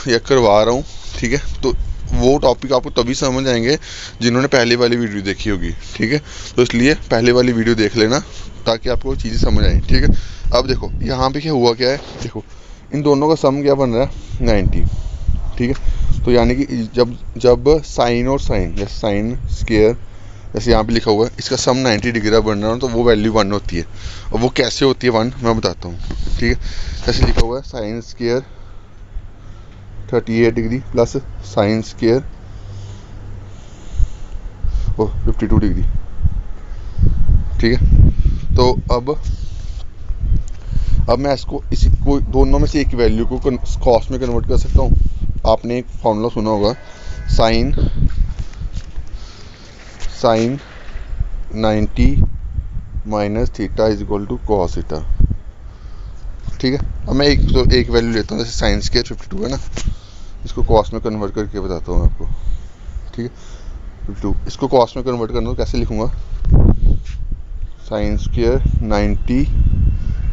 ये करवा रहा हूँ, ठीक है, तो वो टॉपिक आपको तभी समझ आएंगे जिन्होंने पहले वाली वीडियो देखी होगी। ठीक है, तो इसलिए पहले वाली वीडियो देख लेना ताकि आपको चीज़ें समझ आएँ। ठीक है, अब देखो यहाँ पे क्या हुआ क्या है, देखो इन दोनों का सम क्या बन रहा है, 90। ठीक है, तो यानी कि जब साइन और साइन, जैसे साइन स्क्वायर जैसे यहाँ पे लिखा हुआ है, इसका सम 90 डिग्री बन रहा है, तो वो वैल्यू 1 होती है। और वो कैसे होती है 1 मैं बताता हूँ। ठीक है, जैसे लिखा हुआ है sine square 38 degree + sine square 52 degree. ठीक है, तो अब मैं इसको दोनों में से एक वैल्यू को कॉस में कन्वर्ट कर सकता हूँ। आपने एक फॉर्मूला सुना होगा, साइन 90 - थीटा = कॉस थीटा। ठीक है, अब मैं एक वैल्यू लेता हूँ, जैसे साइन स्क्वायर 52 है ना, इसको कॉस में कन्वर्ट करके बताता हूँ आपको। ठीक है, 52 इसको कॉस में कन्वर्ट करना, तो कैसे लिखूँगा, साइन स्क्वायर 90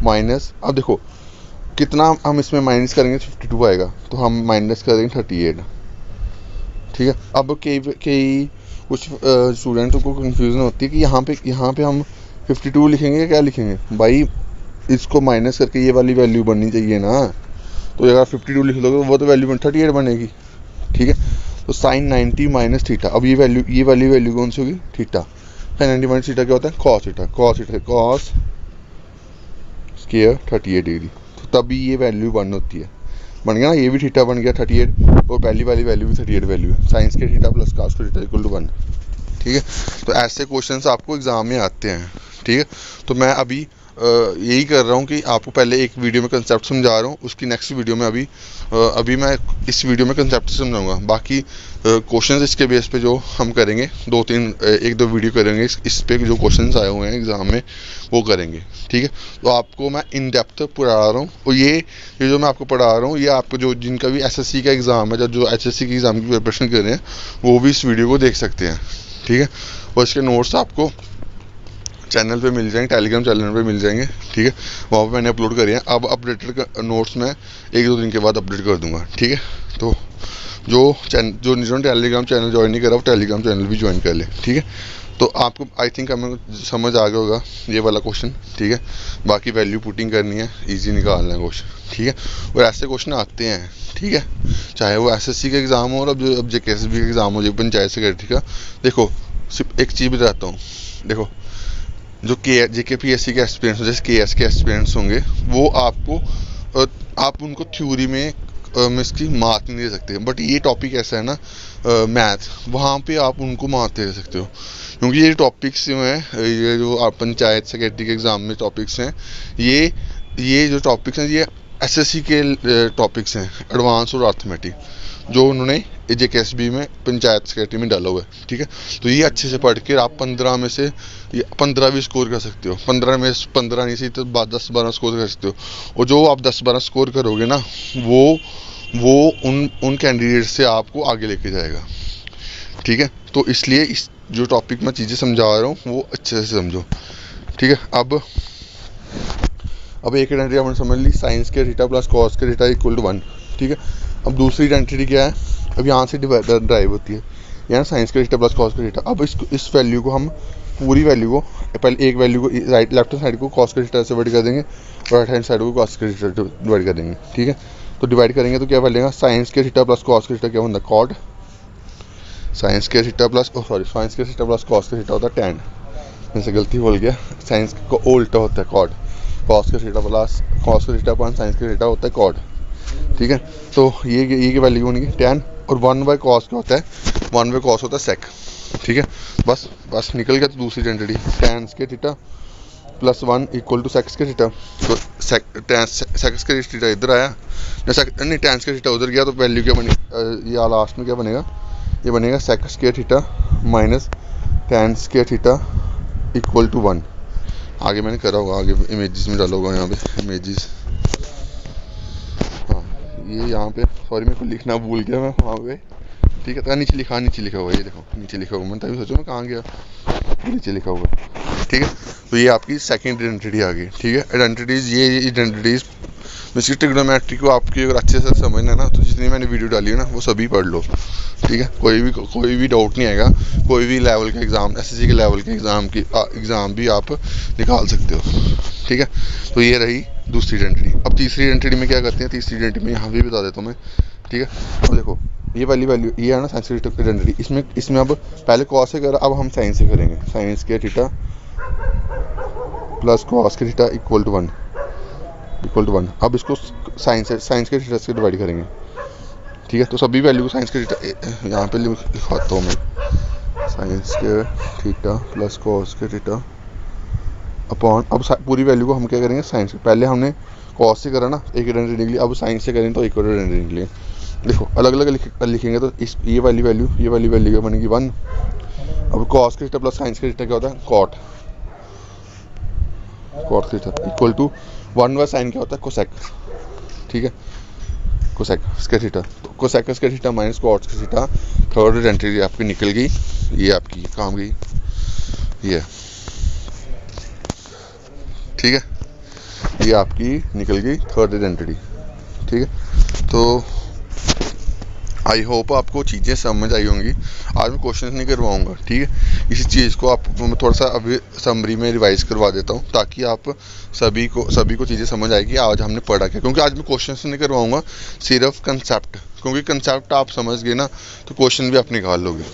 माइनस, अब देखो कितना हम इसमें माइनस करेंगे, 52 आएगा, तो हम माइनस करेंगे 38। ठीक है, अब कई कुछ स्टूडेंट्स को कंफ्यूजन होती है कि यहाँ पे हम 52 लिखेंगे या क्या लिखेंगे। भाई इसको माइनस करके ये वाली वैल्यू बननी चाहिए ना, तो अगर 52 लिख लोगे वो तो वैल्यू 38 बनेगी। ठीक है, तो साइन 90 माइनस थीटा, अब ये वाली वैल्यू कौन सी होगी, थीटा। साइन 90 माइनस थीटा क्या होता है, cos theta, cos square 38 degree. तो तभी ये वैल्यू 1 होती है, बन गया ना, ये भी थीटा बन गया 38 और पहली वाली वैल्यू भी 38 वैल्यू है, साइंस के थीटा प्लस कॉस के थीटा इक्वल टू 1। ठीक है, तो ऐसे क्वेश्चंस आपको एग्जाम में आते हैं। ठीक है, तो मैं अभी यही कर रहा हूँ कि आपको पहले एक वीडियो में कंसेप्ट समझा रहा हूँ, उसकी नेक्स्ट वीडियो में अभी मैं इस वीडियो में कंसेप्ट समझाऊंगा, बाकी क्वेश्चंस इसके बेस पे जो हम करेंगे एक दो वीडियो करेंगे इस पे जो क्वेश्चंस आए हुए हैं एग्जाम में वो करेंगे। ठीक है, तो आपको मैं इन डेप्थ पढ़ा रहा हूँ, और ये जो मैं आपको पढ़ा रहा हूँ ये आपको जो जिनका भी एसएससी का एग्ज़ाम है, जो एचएससी के एग्ज़ाम की प्रिपरेशन कर रहे हैं वो भी इस वीडियो को देख सकते हैं। ठीक है, और इसके नोट्स आपको चैनल पे मिल जाएंगे, टेलीग्राम चैनल पे मिल जाएंगे। ठीक है, वहाँ पे मैंने अपलोड करे हैं, अब अपडेटेड नोट्स मैं 1-2 दिन के बाद अपडेट कर दूंगा। ठीक है, तो जो टेलीग्राम चैनल ज्वाइन नहीं करा वो टेलीग्राम चैनल भी ज्वाइन कर ले। ठीक है, तो आपको आई थिंक हमें समझ आ गया होगा ये वाला क्वेश्चन। ठीक है, बाकी वैल्यू पुटिंग करनी है, ईजी निकालना है क्वेश्चन। ठीक है, और ऐसे क्वेश्चन आते हैं। ठीक है, चाहे वो एसएससी का एग्ज़ाम हो और अब जेकेएसबी का एग्ज़ाम हो, जो पंचायत सेक्रेटरी का। देखो सिर्फ एक चीज़ बताता हूँ, देखो जो जेकेपीएससी के एस्पिरेंट्स जैसे केएस के एस्पिरेंट्स होंगे वो आप उनको थ्योरी में इसकी मार्क नहीं दे सकते, बट ये टॉपिक ऐसा है ना मैथ, वहाँ पे आप उनको मार्क दे सकते हो, क्योंकि ये टॉपिक्स जो हैं ये जो आप पंचायत सेक्रेटरी के एग्ज़ाम में टॉपिक्स हैं, ये जो टॉपिक्स हैं ये एसएससी के टॉपिक्स हैं, एडवांस और अर्थमेटिक, जो उन्होंने जेकेएसबी में पंचायत सेक्रेटरी में डाला हुआ है। ठीक है, तो ये अच्छे से पढ़ के आप 15 में से 15 भी स्कोर कर सकते हो, 15 में 15 नहीं सही तो 10-12 स्कोर कर सकते हो, और जो आप 10-12 स्कोर करोगे ना वो उन कैंडिडेट से आपको आगे लेके जाएगा। ठीक है, तो इसलिए इस जो टॉपिक में चीज़ें समझा रहा हूँ वो अच्छे से समझो। ठीक है, अब एक आइडेंटिटी आपने समझ ली, साइंस के थीटा प्लस कॉस के थीटा इक्वल टू 1। ठीक है, अब दूसरी आइडेंटिटी क्या है, अब यहाँ से ड्राइव होती है, यहाँ साइंस के थीटा प्लस कॉस के थीटा। अब इस वैल्यू को हम पूरी वैल्यू को पहले एक वैल्यू को लेफ्ट हैंड साइड को कॉस के थीटा से डिवाइड कर देंगे और राइट हैंड साइड को कॉस के थीटा डिवाइड कर देंगे। ठीक है, तो डिवाइड करेंगे तो क्या बनेगा, साइंस के थीटा प्लस कॉस के थीटा क्या होता है, कॉट। साइंस के थीटा प्लस कॉस के थीटा होता है टैन, जैसे गलती बोल गया, साइंस को उल्टा होता है कॉट, कॉस के थीटा प्लस कॉस के थीटा अपॉन साइंस के थीटा होता है कॉट। ठीक है, तो ये वैल्यू होगी टैन, और 1/cos क्या होता है, 1/cos होता है सेक। ठीक है, बस निकल गया। तो दूसरी आइडेंटिटी टैन के theta plus 1 equal to sec के थीटा, तो सेक्स के थीटा इधर आया, नहीं टैन के थीटा उधर गया, तो वैल्यू क्या बनी, ये लास्ट में क्या बनेगा, ये बनेगा सेक्स के थीटा माइनस टैन के थीटा इक्वल टू 1। आगे मैंने करा होगा, आगे इमेजेस में डाला होगा, यहाँ पे इमेजेस, हाँ ये यहाँ पे, सॉरी मेरे को लिखना भूल गया मैं वहाँ पे। ठीक है, तो नीचे लिखा हुआ है, ये देखो नीचे लिखा हुआ, मैं तभी सोचूँ मैं कहाँ गया, नीचे लिखा हुआ है। ठीक है, तो ये आपकी सेकंड आइडेंटिटी आ गई। ठीक है, आइडेंटिटीज बेसिक ट्रिग्नोमेट्री को आपकी अगर अच्छे से समझना है ना, तो जितनी मैंने वीडियो डाली है ना वो सभी पढ़ लो। ठीक है, कोई भी डाउट नहीं आएगा, कोई भी लेवल का एग्ज़ाम, एसएससी के लेवल के एग्ज़ाम भी आप निकाल सकते हो। ठीक है, तो ये रही दूसरी आइडेंटिटी। अब तीसरी आइडेंटिटी में क्या करते हैं, तीसरी आइडेंटिटी में यहाँ भी बता देता हूँ मैं। ठीक है, अब देखो ये वाली वैल्यू ये है ना साइंस की आइडेंटिटी, इसमें अब पहले कॉस से करा, अब हम साइंस से करेंगे, साइंस के थीटा प्लस कॉस के थीटा इक्वल टू 1। अब इसको साइंस के थीटा से डिवाइड करेंगे। ठीक है, तो सभी वैल्यू को साइंस के थीटा यहाँ पे लिखवाता हूँ मैं, साइंस के थीटा प्लस कॉस के थीटा अपॉन, अब पूरी वैल्यू को हम क्या करेंगे, साइंस के, पहले हमने कॉस से करा ना एक आइडेंटिटी निकली, अब साइंस से करेंगे तो एक और आइडेंटिटी निकली। देखो अलग अलग लिखेंगे तो ये वाली वैल्यू क्या बनेगी 1। अब कॉस के थीटा प्लस साइंस के थीटा क्या होता है, कॉट के थीटा इक्वल टू 1/sin क्या होता है, कोसेक। ठीक है, कोसेक के थीटा, तो कोसेक के थीटा माइनस कॉट के थीटा, थर्ड आइडेंटिटी आपकी निकल गई, ये आपकी काम गई ये। ठीक है, ये आपकी निकल गई थर्ड आइडेंटिटी। ठीक है, तो आई होप आपको चीज़ें समझ आई होंगी। आज मैं क्वेश्चन नहीं करवाऊंगा, ठीक है। इसी चीज़ को आप मैं थोड़ा सा अभी समरी में रिवाइज करवा देता हूँ ताकि आप सभी को चीज़ें समझ आएगी आज हमने पढ़ा क्या। क्योंकि आज मैं क्वेश्चन नहीं करवाऊंगा, सिर्फ कंसेप्ट, क्योंकि कंसेप्ट आप समझ गए ना तो क्वेश्चन भी आप निकाल लोगे,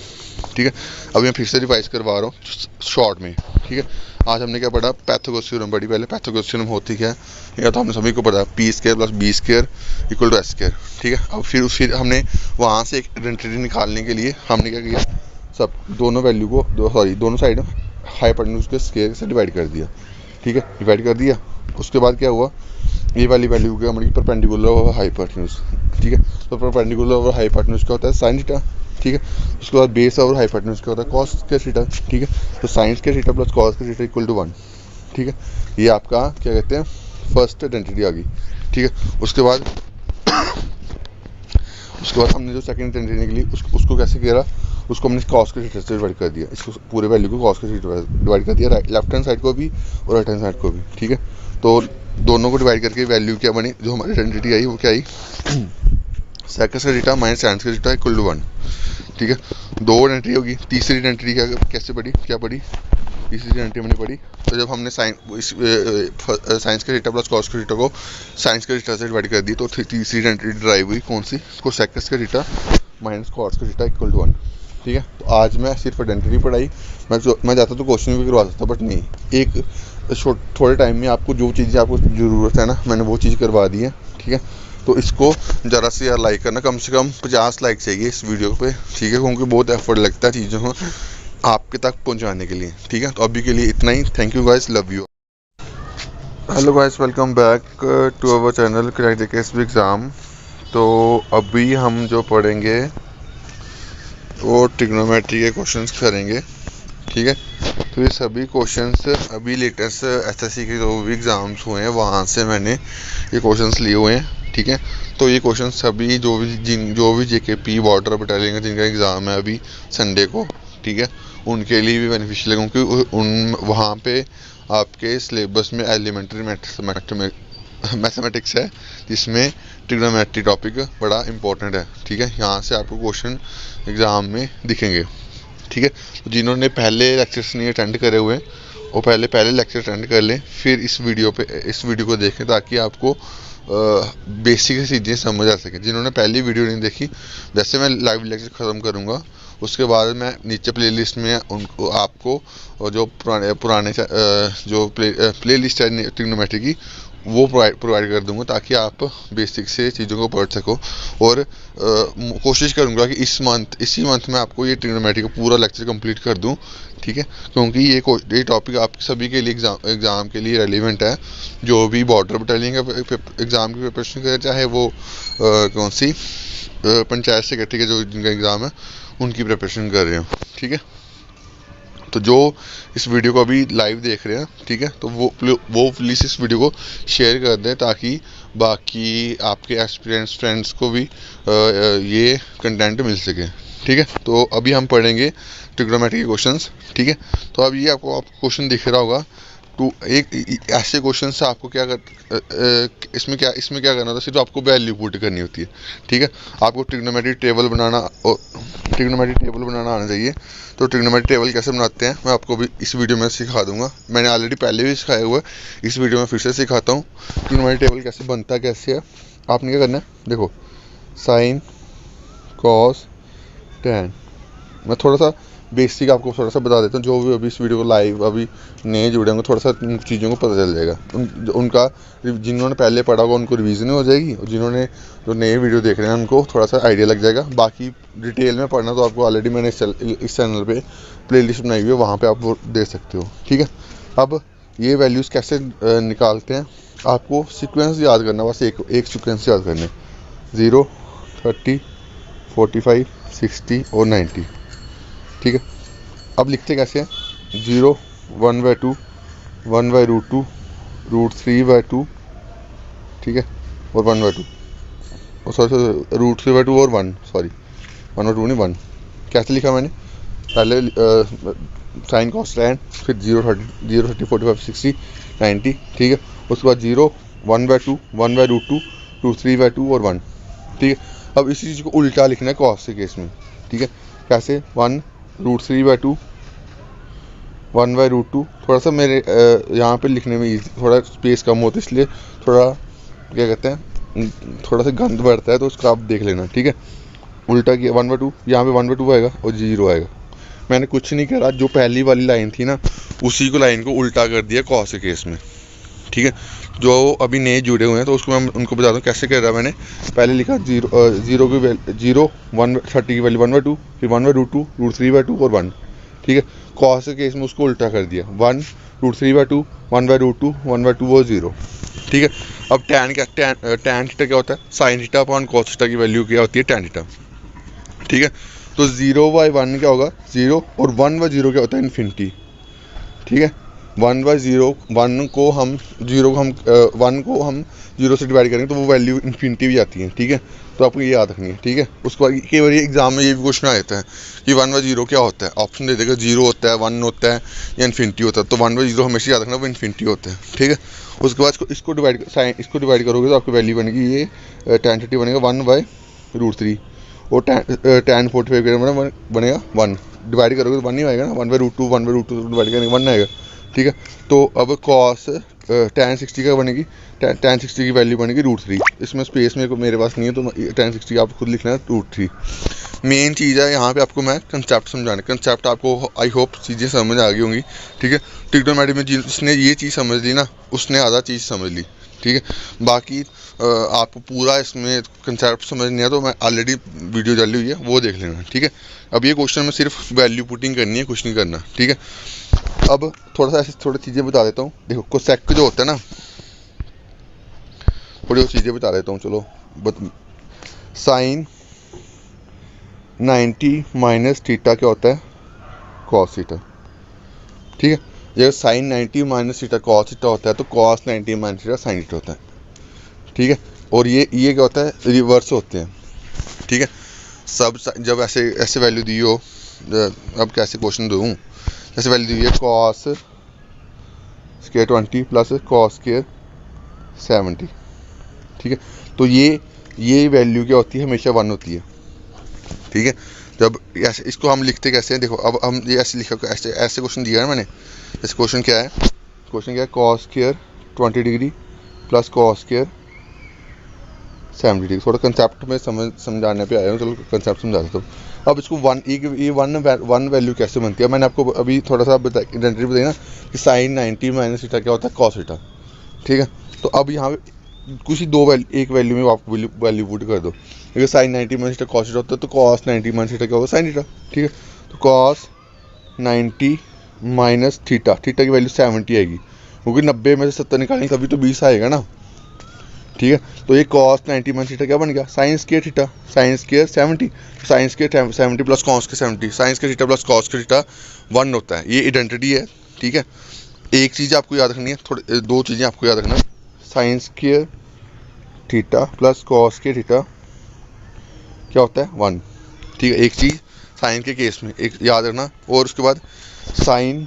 ठीक है। अभी मैं फिर से रिवाइज करवा रहा हूँ शॉर्ट में, ठीक है। आज हमने क्या पढ़ा, पैथागोरस थ्योरम पढ़ी। पहले पैथागोरस थ्योरम होती क्या है, या तो हमने सभी को पढ़ा, P square plus B square equal to S square, ठीक है। अब फिर हमने वहाँ से एक आइडेंटिटी निकालने के लिए हमने क्या किया, सब दोनों वैल्यू को दोनों साइड हाइपोटेन्यूज के स्क्वायर से डिवाइड कर दिया, ठीक है। डिवाइड कर दिया, उसके बाद क्या हुआ, ये वाली वैल्यू क्या हमारी परपेंडिकुलर ओवर हाइपोटेन्यूज, ठीक है। तो परपेंडिकुलर ओवर हाइपोटेन्यूज क्या होता है, साइन थीटा, ठीक है। उसके बाद बेस ओवर हाइपोटेन्यूज क्या होता है, कॉस स्क्वायर थीटा, ठीक है। तो sine square theta plus cos square theta equal to 1, ठीक है। ये आपका क्या कहते हैं, फर्स्ट आइडेंटिटी आ गई, ठीक है। उसके बाद हमने जो सेकंड आइडेंटिटी निकली उसको कैसे किया, उसको हमने कॉस के थीटा से डिवाइड कर दिया, इसको पूरे वैल्यू को कॉस के थीटा डिवाइड कर दिया, लेफ्ट हैंड साइड को भी और राइट हैंड साइड को भी, ठीक है। तो दोनों को डिवाइड करके वैल्यू क्या बनी, जो हमारी आइडेंटिटी आई वो क्या आई, सेकंड का थीटा माइनस साइन का थीटा इक्वल टू 1, ठीक है। दो आइडेंटिटी होगी, तीसरी आइडेंटिटी कैसे पड़ी, क्या पड़ी, तीसरी आइडेंटिटी हमने पड़ी। तो जब हमने साइंस के थीटा प्लस कॉस के थीटा को साइंस के थीटा से डिवाइड कर दी तो तीसरी आइडेंटिटी ड्राइव हुई कौन सी, को सेकंड के थीटा माइनस कॉस का थीटा इक्वल टू 1, ठीक है। तो आज मैं सिर्फ आइडेंटिटी पढ़ाई, मैं चाहता तो क्वेश्चन भी करवा सकता, बट नहीं, एक थोड़े टाइम में आपको जो चीज़ें आपको ज़रूरत है ना, मैंने वो चीज़ करवा दी है, ठीक है। तो इसको ज़रा से यार लाइक करना, कम से कम 50 लाइक चाहिए इस वीडियो पे, ठीक है, क्योंकि बहुत एफर्ट लगता है चीज़ों को आपके तक पहुंचाने के लिए, ठीक है। तो अभी के लिए इतना ही, thank you guys, love you. Hello guys, welcome back to our channel crack the KSB exam. तो अभी हम जो पढ़ेंगे वो ट्रिग्नोमेट्री के क्वेश्चंस करेंगे, ठीक है। तो ये सभी क्वेश्चंस अभी लेटेस्ट एसएससी के जो भी एग्ज़ाम्स हुए हैं वहाँ से मैंने ये क्वेश्चंस लिए हुए हैं, ठीक है। तो ये क्वेश्चन सभी जो भी जेकेपी बॉर्डर बटालियन का जिनका एग्ज़ाम है अभी संडे को, ठीक है, उनके लिए भी बेनिफिशियल है, क्योंकि वहाँ पे आपके सिलेबस में एलिमेंट्री मैथमेटिक्स है जिसमें ट्रिग्नोमेट्री टॉपिक बड़ा इंपॉर्टेंट है, ठीक है। यहाँ से आपको क्वेश्चन एग्ज़ाम में दिखेंगे, ठीक है। तो जिन्होंने पहले लेक्चर्स नहीं अटेंड करे हुए वो पहले लेक्चर अटेंड कर लें, फिर इस वीडियो को देखें ताकि आपको बेसिक चीज़ें समझ आ सकें। जिन्होंने पहली वीडियो नहीं देखी, जैसे मैं लाइव लेक्चर ख़त्म करूँगा उसके बाद मैं नीचे प्लेलिस्ट में उनको आपको जो पुराने जो प्लेलिस्ट है ट्रिग्नोमेट्री की वो प्रोवाइड कर दूंगा ताकि आप बेसिक से चीज़ों को पढ़ सको। और कोशिश करूंगा कि इसी मंथ में आपको ये ट्रिग्नोमेट्री का पूरा लेक्चर कंप्लीट कर दूं, ठीक है, क्योंकि ये टॉपिक आप सभी के लिए एग्ज़ाम के लिए रेलिवेंट है। जो भी बॉर्डर बटालियन का एग्ज़ाम की प्रिपरेशन करे, चाहे वो कौन सी पंचायत सेक्रेटरी का जो जिनका एग्ज़ाम है उनकी प्रिपरेशन कर रहे हो, ठीक है। तो जो इस वीडियो को अभी लाइव देख रहे हैं, ठीक है, तो वो प्लीज़ इस वीडियो को शेयर कर दें ताकि बाकी आपके एक्सपीरियंस फ्रेंड्स को भी ये कंटेंट मिल सके, ठीक है। तो अभी हम पढ़ेंगे ट्रिग्नोमेट्री के क्वेश्चंस, ठीक है। तो अब ये आपको क्वेश्चन दिख रहा होगा, तो एक ऐसे क्वेश्चन से आपको क्या इसमें क्या करना होता है, सिर्फ आपको वैल्यू पुट करनी होती है, ठीक है। आपको ट्रिग्नोमेट्री टेबल बनाना आना चाहिए। तो ट्रिग्नोमेट्री टेबल कैसे बनाते हैं मैं आपको भी इस वीडियो में सिखा दूंगा। मैंने ऑलरेडी पहले भी सिखाया हुआ है, इस वीडियो में फिर से सिखाता हूँ ट्रिग्नोमेट्री टेबल कैसे बनता है, कैसे है। आपने क्या करना है, देखो साइन कॉस टैन, मैं थोड़ा सा बेसिक आपको थोड़ा सा बता देता हूँ। जो भी अभी इस वीडियो को लाइव अभी नए जुड़े होंगे थोड़ा सा चीज़ों को पता चल जाएगा, उनका जिन्होंने पहले पढ़ा होगा उनको रिवीजन हो जाएगी, और जिन्होंने जो नए वीडियो देख रहे हैं उनको थोड़ा सा आइडिया लग जाएगा। बाकी डिटेल में पढ़ना तो आपको ऑलरेडी मैंने इस चैनल पे प्लेलिस्ट बनाई हुई है, वहाँ पे आप वो देख सकते हो, ठीक है। अब ये वैल्यूज़ कैसे निकालते हैं, आपको सीक्वेंस याद करना, बस एक सीक्वेंस याद करने, 0, 30, 45, 60 और 90, ठीक है। अब लिखते कैसे हैं, 0, 1/2, 1/√2, √3/2, ठीक है, और 1/2, और √3/2 और 1, सॉरी 1/2 नहीं 1। कैसे लिखा मैंने, पहले साइन कॉस टैन, फिर 0, 30, 45, 60, 90, ठीक है। उसके बाद 0, 1/2, 1/√2, √3/2 और 1, ठीक है। अब इसी चीज़ को उल्टा लिखना है कॉस के केस में, ठीक है। कैसे, 1√3/2 1/√2। थोड़ा सा मेरे यहाँ पे लिखने में थोड़ा स्पेस कम होता है, इसलिए थोड़ा क्या कहते हैं, थोड़ा सा गंद बढ़ता है, तो उसका आप देख लेना, ठीक है। उल्टा किया 1/2, यहाँ पे 1/2 आएगा और 0 आएगा। मैंने कुछ नहीं करा, जो पहली वाली लाइन थी ना उसी को लाइन को उल्टा कर दिया कॉस के केस में, ठीक है। जो अभी नए जुड़े हुए हैं तो उसको मैं उनको बता दूँ कैसे कर रहा मैंने। पहले लिखा 0 की वैल्यू 0 1/30 की वैल्यू 1/2, फिर 1/√2 √3/2 और 1, ठीक है। कॉस के केस में उसको उल्टा कर दिया 1√3/2 1/√2 1/2 और 0, ठीक है। अब टैन थीटा क्या होता है, sign theta upon cos theta की वैल्यू क्या होती है, टैन थीटा, ठीक है। तो 0/1 क्या होगा 0 और 1/0 क्या होता है इन्फिनिटी, ठीक है। 1/0 1 को हम 0 से डिवाइड करेंगे तो वो वैल्यू इन्फिनिटी भी आती है, ठीक है। तो आपको ये याद रखनी है, ठीक है। उसके बाद कई बार एग्जाम में ये भी क्वेश्चन आ जाता है कि 1/0 क्या होता है, ऑप्शन दे देगा 0 होता है, 1 होता है या इन्फिनिटी होता है। तो 1/0 हमेशा याद रखना वो इन्फिनिटी होता है, ठीक है। उसके बाद इसको डिवाइड करोगे तो आपकी वैल्यू बनेगी ये tan 30 बनेगा 1/√3 और tan 45 बनेगा 1। डिवाइड करोगे तो 1 ही आएगा ना, 1/√2 1/√2 डिवाइड करेंगे 1 आएगा, ठीक है। तो अब कॉस tan 60 का बनेगी, tan 60 की वैल्यू बनेगी √3। इसमें स्पेस मेरे पास नहीं है तो tan 60 आप खुद लिखना है √3। मेन चीज़ है यहाँ पे आपको मैं कंसेप्ट समझाने, कंसेप्ट आपको आई होप चीज़ें समझ आ गई होंगी, ठीक है। ट्रिग्नोमेट्री में जिसने ये चीज़ समझ ली ना उसने आधा चीज़ समझ ली, ठीक है। बाकी आपको पूरा इसमें कंसेप्ट समझनी है तो मैं ऑलरेडी वीडियो डाली हुई है, वो देख लेना, ठीक है। अब ये क्वेश्चन में सिर्फ वैल्यू पुटिंग करनी है, कुछ नहीं करना, ठीक है। अब थोड़ा सा ऐसे थोड़ी चीज़ें बता देता हूँ। देखो कोसेक जो होता है ना, थोड़ी चीज़ें बता देता हूँ, चलो साइन 90 माइनस थीटा क्या होता है, कॉस थीटा, ठीक है। जब sine 90 minus theta cos theta होता है तो cos 90 minus theta sine theta होता है, ठीक है। और ये क्या होता है, रिवर्स होते हैं, ठीक है। सब जब ऐसे वैल्यू दी हो, अब कैसे क्वेश्चन दूँ, जैसे वैल्यू दी है cos square 20 plus cos square 70, ठीक है। तो ये वैल्यू क्या होती है, हमेशा 1 होती है, ठीक है। जब ऐसे इसको हम लिखते कैसे हैं, देखो अब हम ये ऐसे लिखा, ऐसे क्वेश्चन दिया है मैंने। जैसे क्वेश्चन क्या है cos square 20 degree plus cos square 70 degree. थोड़ा कंसेप्ट में समझाने पे आया हूँ, चलो कंसेप्ट समझा देता हूँ। अब इसको वन वैल्यू कैसे बनती है, मैंने आपको अभी थोड़ा सा आइडेंटिटी बताई ना कि साइन 90 माइनस थीटा क्या होता है, कॉस थीटा, ठीक है। तो अब यहाँ पे कुछ ही एक वैल्यू में आपको वैल्यू पुट कर दो। अगर sine 90 minus theta cos theta होता है तो कॉस 90 माइनस थीटा क्या होगा, साइन थीटा, ठीक है। तो कॉस 90 माइनस थीटा की वैल्यू 70 आएगी, क्योंकि 90 में से 70 निकालेंगे तभी तो 20 आएगा ना, ठीक है। तो ये कॉस 90 माइनस थीटा क्या बन गया, sign square theta, sine square 70, sine square 70 plus cos के 70, sign square theta plus cos के थीटा 1 होता है। ये आइडेंटिटी है, ठीक है। एक चीज़ आपको याद रखनी है, थोड़ी दो चीज़ें आपको याद रखना, sign square theta plus cos के थीटा क्या होता है 1, ठीक है। एक चीज़ साइन के केस में एक याद रखना, और उसके बाद sine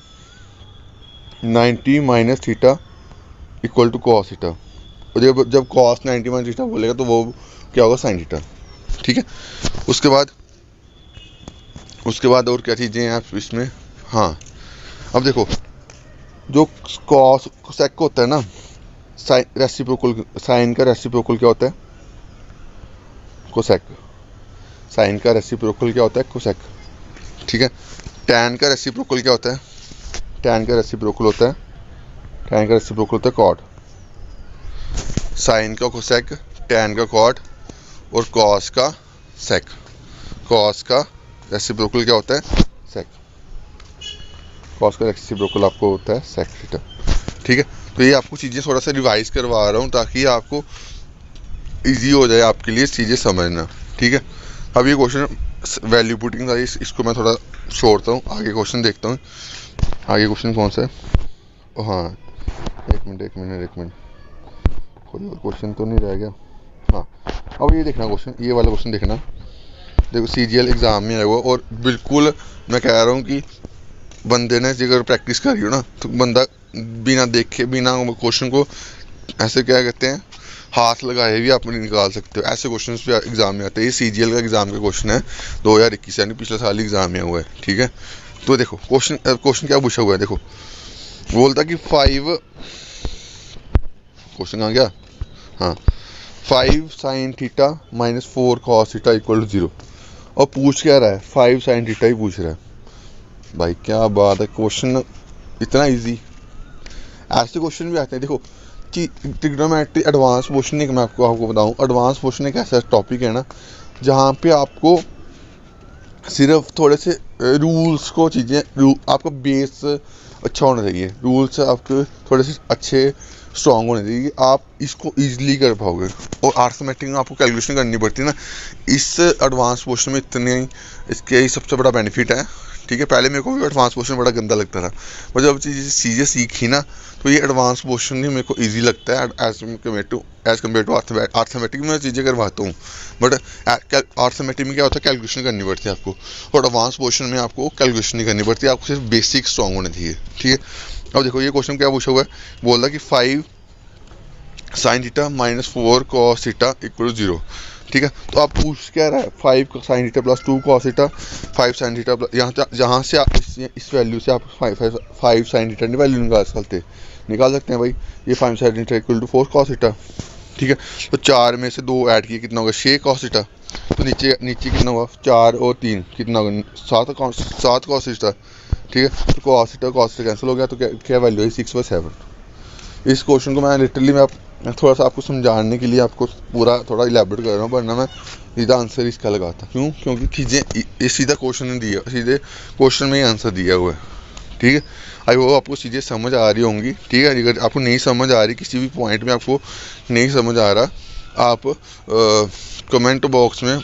90 minus theta equal to cos theta, और जब कॉस 90 माइनस थीटा बोलेगा तो वो क्या होगा, साइन थीटा, ठीक है। उसके बाद और क्या चीज़ें हैं इसमें, हाँ अब देखो जो कॉस सेक होता है ना, साइन रेसिप्रोकल, साइन का रेसिप्रोकल क्या होता है, कोसेक, साइन का रेसिप्रोकल क्या होता है, कोसेक, ठीक है। टैन का रेसिप्रोकल क्या होता है, टैन का रेसिप्रोकल होता है कॉट। साइन का कोसेक, टैन का कॉट और कॉस का सेक। कॉस का रेसिप्रोकल क्या होता है, सेक। कॉस का रेसिप्रोकल आपको होता है सेक थीटा, ठीक है। तो ये आपको चीज़ें थोड़ा सा रिवाइज करवा रहा हूँ ताकि आपको इजी हो जाए आपके लिए चीज़ें समझना, ठीक है। अब ये क्वेश्चन वैल्यू पुटिंग था, इसको मैं थोड़ा छोड़ता हूँ, आगे क्वेश्चन देखता हूँ। आगे क्वेश्चन कौन सा है, हाँ एक मिनट कोई और क्वेश्चन तो नहीं रह गया। हाँ अब ये देखना क्वेश्चन, ये वाला क्वेश्चन देखना, देखो CGL एग्ज़ाम में है वो, और बिल्कुल मैं कह रहा हूँ कि बंदे ने अगर प्रैक्टिस करी हो ना तो बंदा बिना देखे बिना क्वेश्चन को ऐसे क्या कहते हैं हाथ लगाए भी आप निकाल सकते हो। ऐसे क्वेश्चन भी एग्जाम में आते हैं। ये CGL का एग्जाम का क्वेश्चन है 2021, यानी पिछले साल एग्जाम में हुआ है। ठीक है, तो देखो क्वेश्चन क्या पूछा हुआ है। देखो बोलता कि 5, क्वेश्चन आ गया, हाँ, 5 sin theta minus 4 cos theta equal to 0। और पूछ क्या रहा है, 5 sin थीटा ही पूछ रहा है। भाई क्या बात है, क्वेश्चन इतना इजी। ऐसे क्वेश्चन भी आते हैं। देखो कि ट्रिग्नोमेट्री एडवांस पोर्शन एक, मैं आपको बताऊं, एडवांस पोर्शन एक ऐसा टॉपिक है ना जहाँ पे आपको सिर्फ थोड़े से रूल्स को चीज़ें आपका बेस अच्छा होना चाहिए, रूल्स आपके थोड़े से अच्छे स्ट्रॉन्ग होने चाहिए, आप इसको ईजिली कर पाओगे। और अर्थमेटिक में आपको कैलकुलेशन करनी पड़ती है ना, इस एडवांस पोर्शन में इतने इसके सबसे बड़ा बेनिफिट है। ठीक है, पहले मेरे को भी एडवांस पोर्शन बड़ा गंदा लगता था, पर जब चीज़ें सीखी ना तो ये एडवांस पोर्शन ही मेरे को इजी लगता है एज कम्पेयर टू अर्थमेटिक में चीज़ें करवाता हूँ। बट अर्थमेटिक में क्या होता है, कैलकुलेशन करनी पड़ती है आपको, और एडवांस पोर्शन में आपको कैलकुलेशन नहीं करनी पड़ती, आपको सिर्फ बेसिक स्ट्रॉन्ग होने चाहिए। ठीक है, अब देखो ये क्वेश्चन क्या पूछा हुआ है, बोल रहा है कि 5 sin theta minus 4 cos theta equal to 0। ठीक है, तो आप पूछ क्या रहा है, 5 sin theta plus 2 cos theta, 5 sin theta plus, जहाँ से आप इस वैल्यू से आप 5 sin थीटा की वैल्यू निकाल सकते हैं भाई। ये 5 sin theta equal to 4 cos theta. ठीक है, तो 4 में से 2 ऐड किए कितना होगा, 6 cos थीटा। तो नीचे कितना होगा, 4 और 3 कितना होगा, 7 cos थीटा। ठीक है, तो cos थीटा कैंसिल हो गया, तो क्या वैल्यू है, 6/7। इस क्वेश्चन को मैं लिटरली मैं थोड़ा सा आपको समझाने के लिए आपको पूरा थोड़ा इलेबोरेट कर रहा हूँ, वरना मैं सीधा आंसर इसका लगाता। क्योंकि चीज़ें सीधा क्वेश्चन नहीं दिया, सीधे क्वेश्चन में ही आंसर दिया हुआ है। ठीक है, आई होप आपको चीज़ें समझ आ रही होंगी। ठीक है, अगर आपको नहीं समझ आ रही, किसी भी पॉइंट में आपको नहीं समझ आ रहा, आप कमेंट बॉक्स में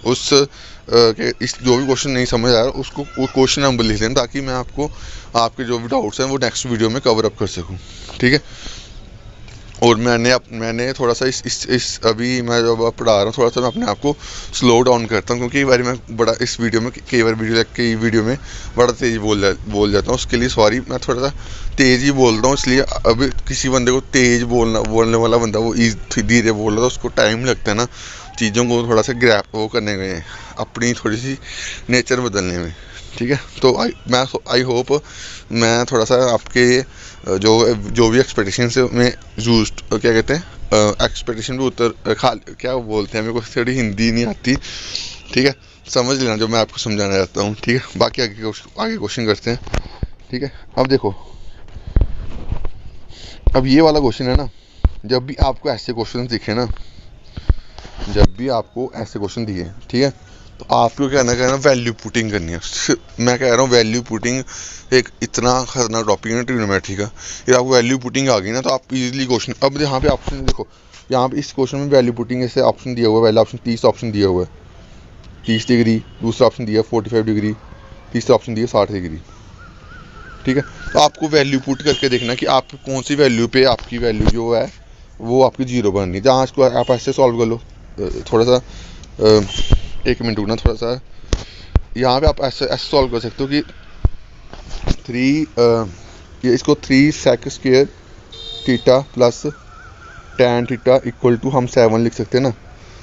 उस इस जो भी क्वेश्चन नहीं समझ आ रहा उसको वो क्वेश्चन नंबर लिख लें, ताकि मैं आपको आपके जो भी डाउट्स हैं वो नेक्स्ट वीडियो में कवर अप कर सकूं। ठीक है, और मैंने थोड़ा सा इस अभी मैं जब पढ़ा रहा हूँ थोड़ा सा मैं अपने आप को स्लो डाउन करता हूँ, क्योंकि कई बार मैं बड़ा इस वीडियो में कई वीडियो में बड़ा तेज़ बोल जाता हूँ। उसके लिए सॉरी, मैं थोड़ा सा तेज़ ही बोलता हूँ। इसलिए अभी किसी बंदे को तेज़ बोलने वाला बंदा वो धीरे बोल रहा था, उसको टाइम लगता है ना चीज़ों को थोड़ा सा ग्रैप वो करने में, अपनी थोड़ी सी नेचर बदलने में। ठीक है, तो आई होप मैं थोड़ा सा आपके जो भी एक्सपेक्टेशन से में यूज क्या कहते हैं एक्सपेक्टेशन भी क्या बोलते हैं, मेरे को थोड़ी हिंदी नहीं आती। ठीक है, समझ लेना जो मैं आपको समझाना चाहता हूँ। ठीक है, बाकी आगे क्वेश्चन करते हैं। ठीक है, अब देखो, अब ये वाला क्वेश्चन है ना, जब भी आपको ऐसे क्वेश्चन दिखे ना, जब भी आपको ऐसे क्वेश्चन दिए, ठीक है, तो आपको क्या करना वैल्यू पुटिंग करनी है। मैं कह रहा हूँ वैल्यू पुटिंग एक इतना खतरनाक टॉपिक है ट्रिग्नोमेट्री का। ये आपको वैल्यू पुटिंग आ गई ना, तो आप इजीली क्वेश्चन, अब यहाँ पे ऑप्शन देखो, यहाँ पे इस क्वेश्चन में वैल्यू पुटिंग ऐसे ऑप्शन दिया हुआ है। पहला ऑप्शन 30 ऑप्शन दिया हुआ है 30 डिग्री, दूसरा ऑप्शन दिया 45 डिग्री, तीसरा ऑप्शन दिया 60 डिग्री। ठीक है, तो आपको वैल्यू पुट करके देखना कि आप कौन सी वैल्यू पे आपकी वैल्यू जो है वो आपकी जीरो बननी है। जहाँ इसको आप ऐसे सॉल्व कर लो, थोड़ा सा 1 मिनट रुकना, थोड़ा सा यहाँ पे आप ऐसे सॉल्व कर सकते हो कि 3 इसको 3 sec square theta plus tan theta equal to हम 7 लिख सकते हैं ना।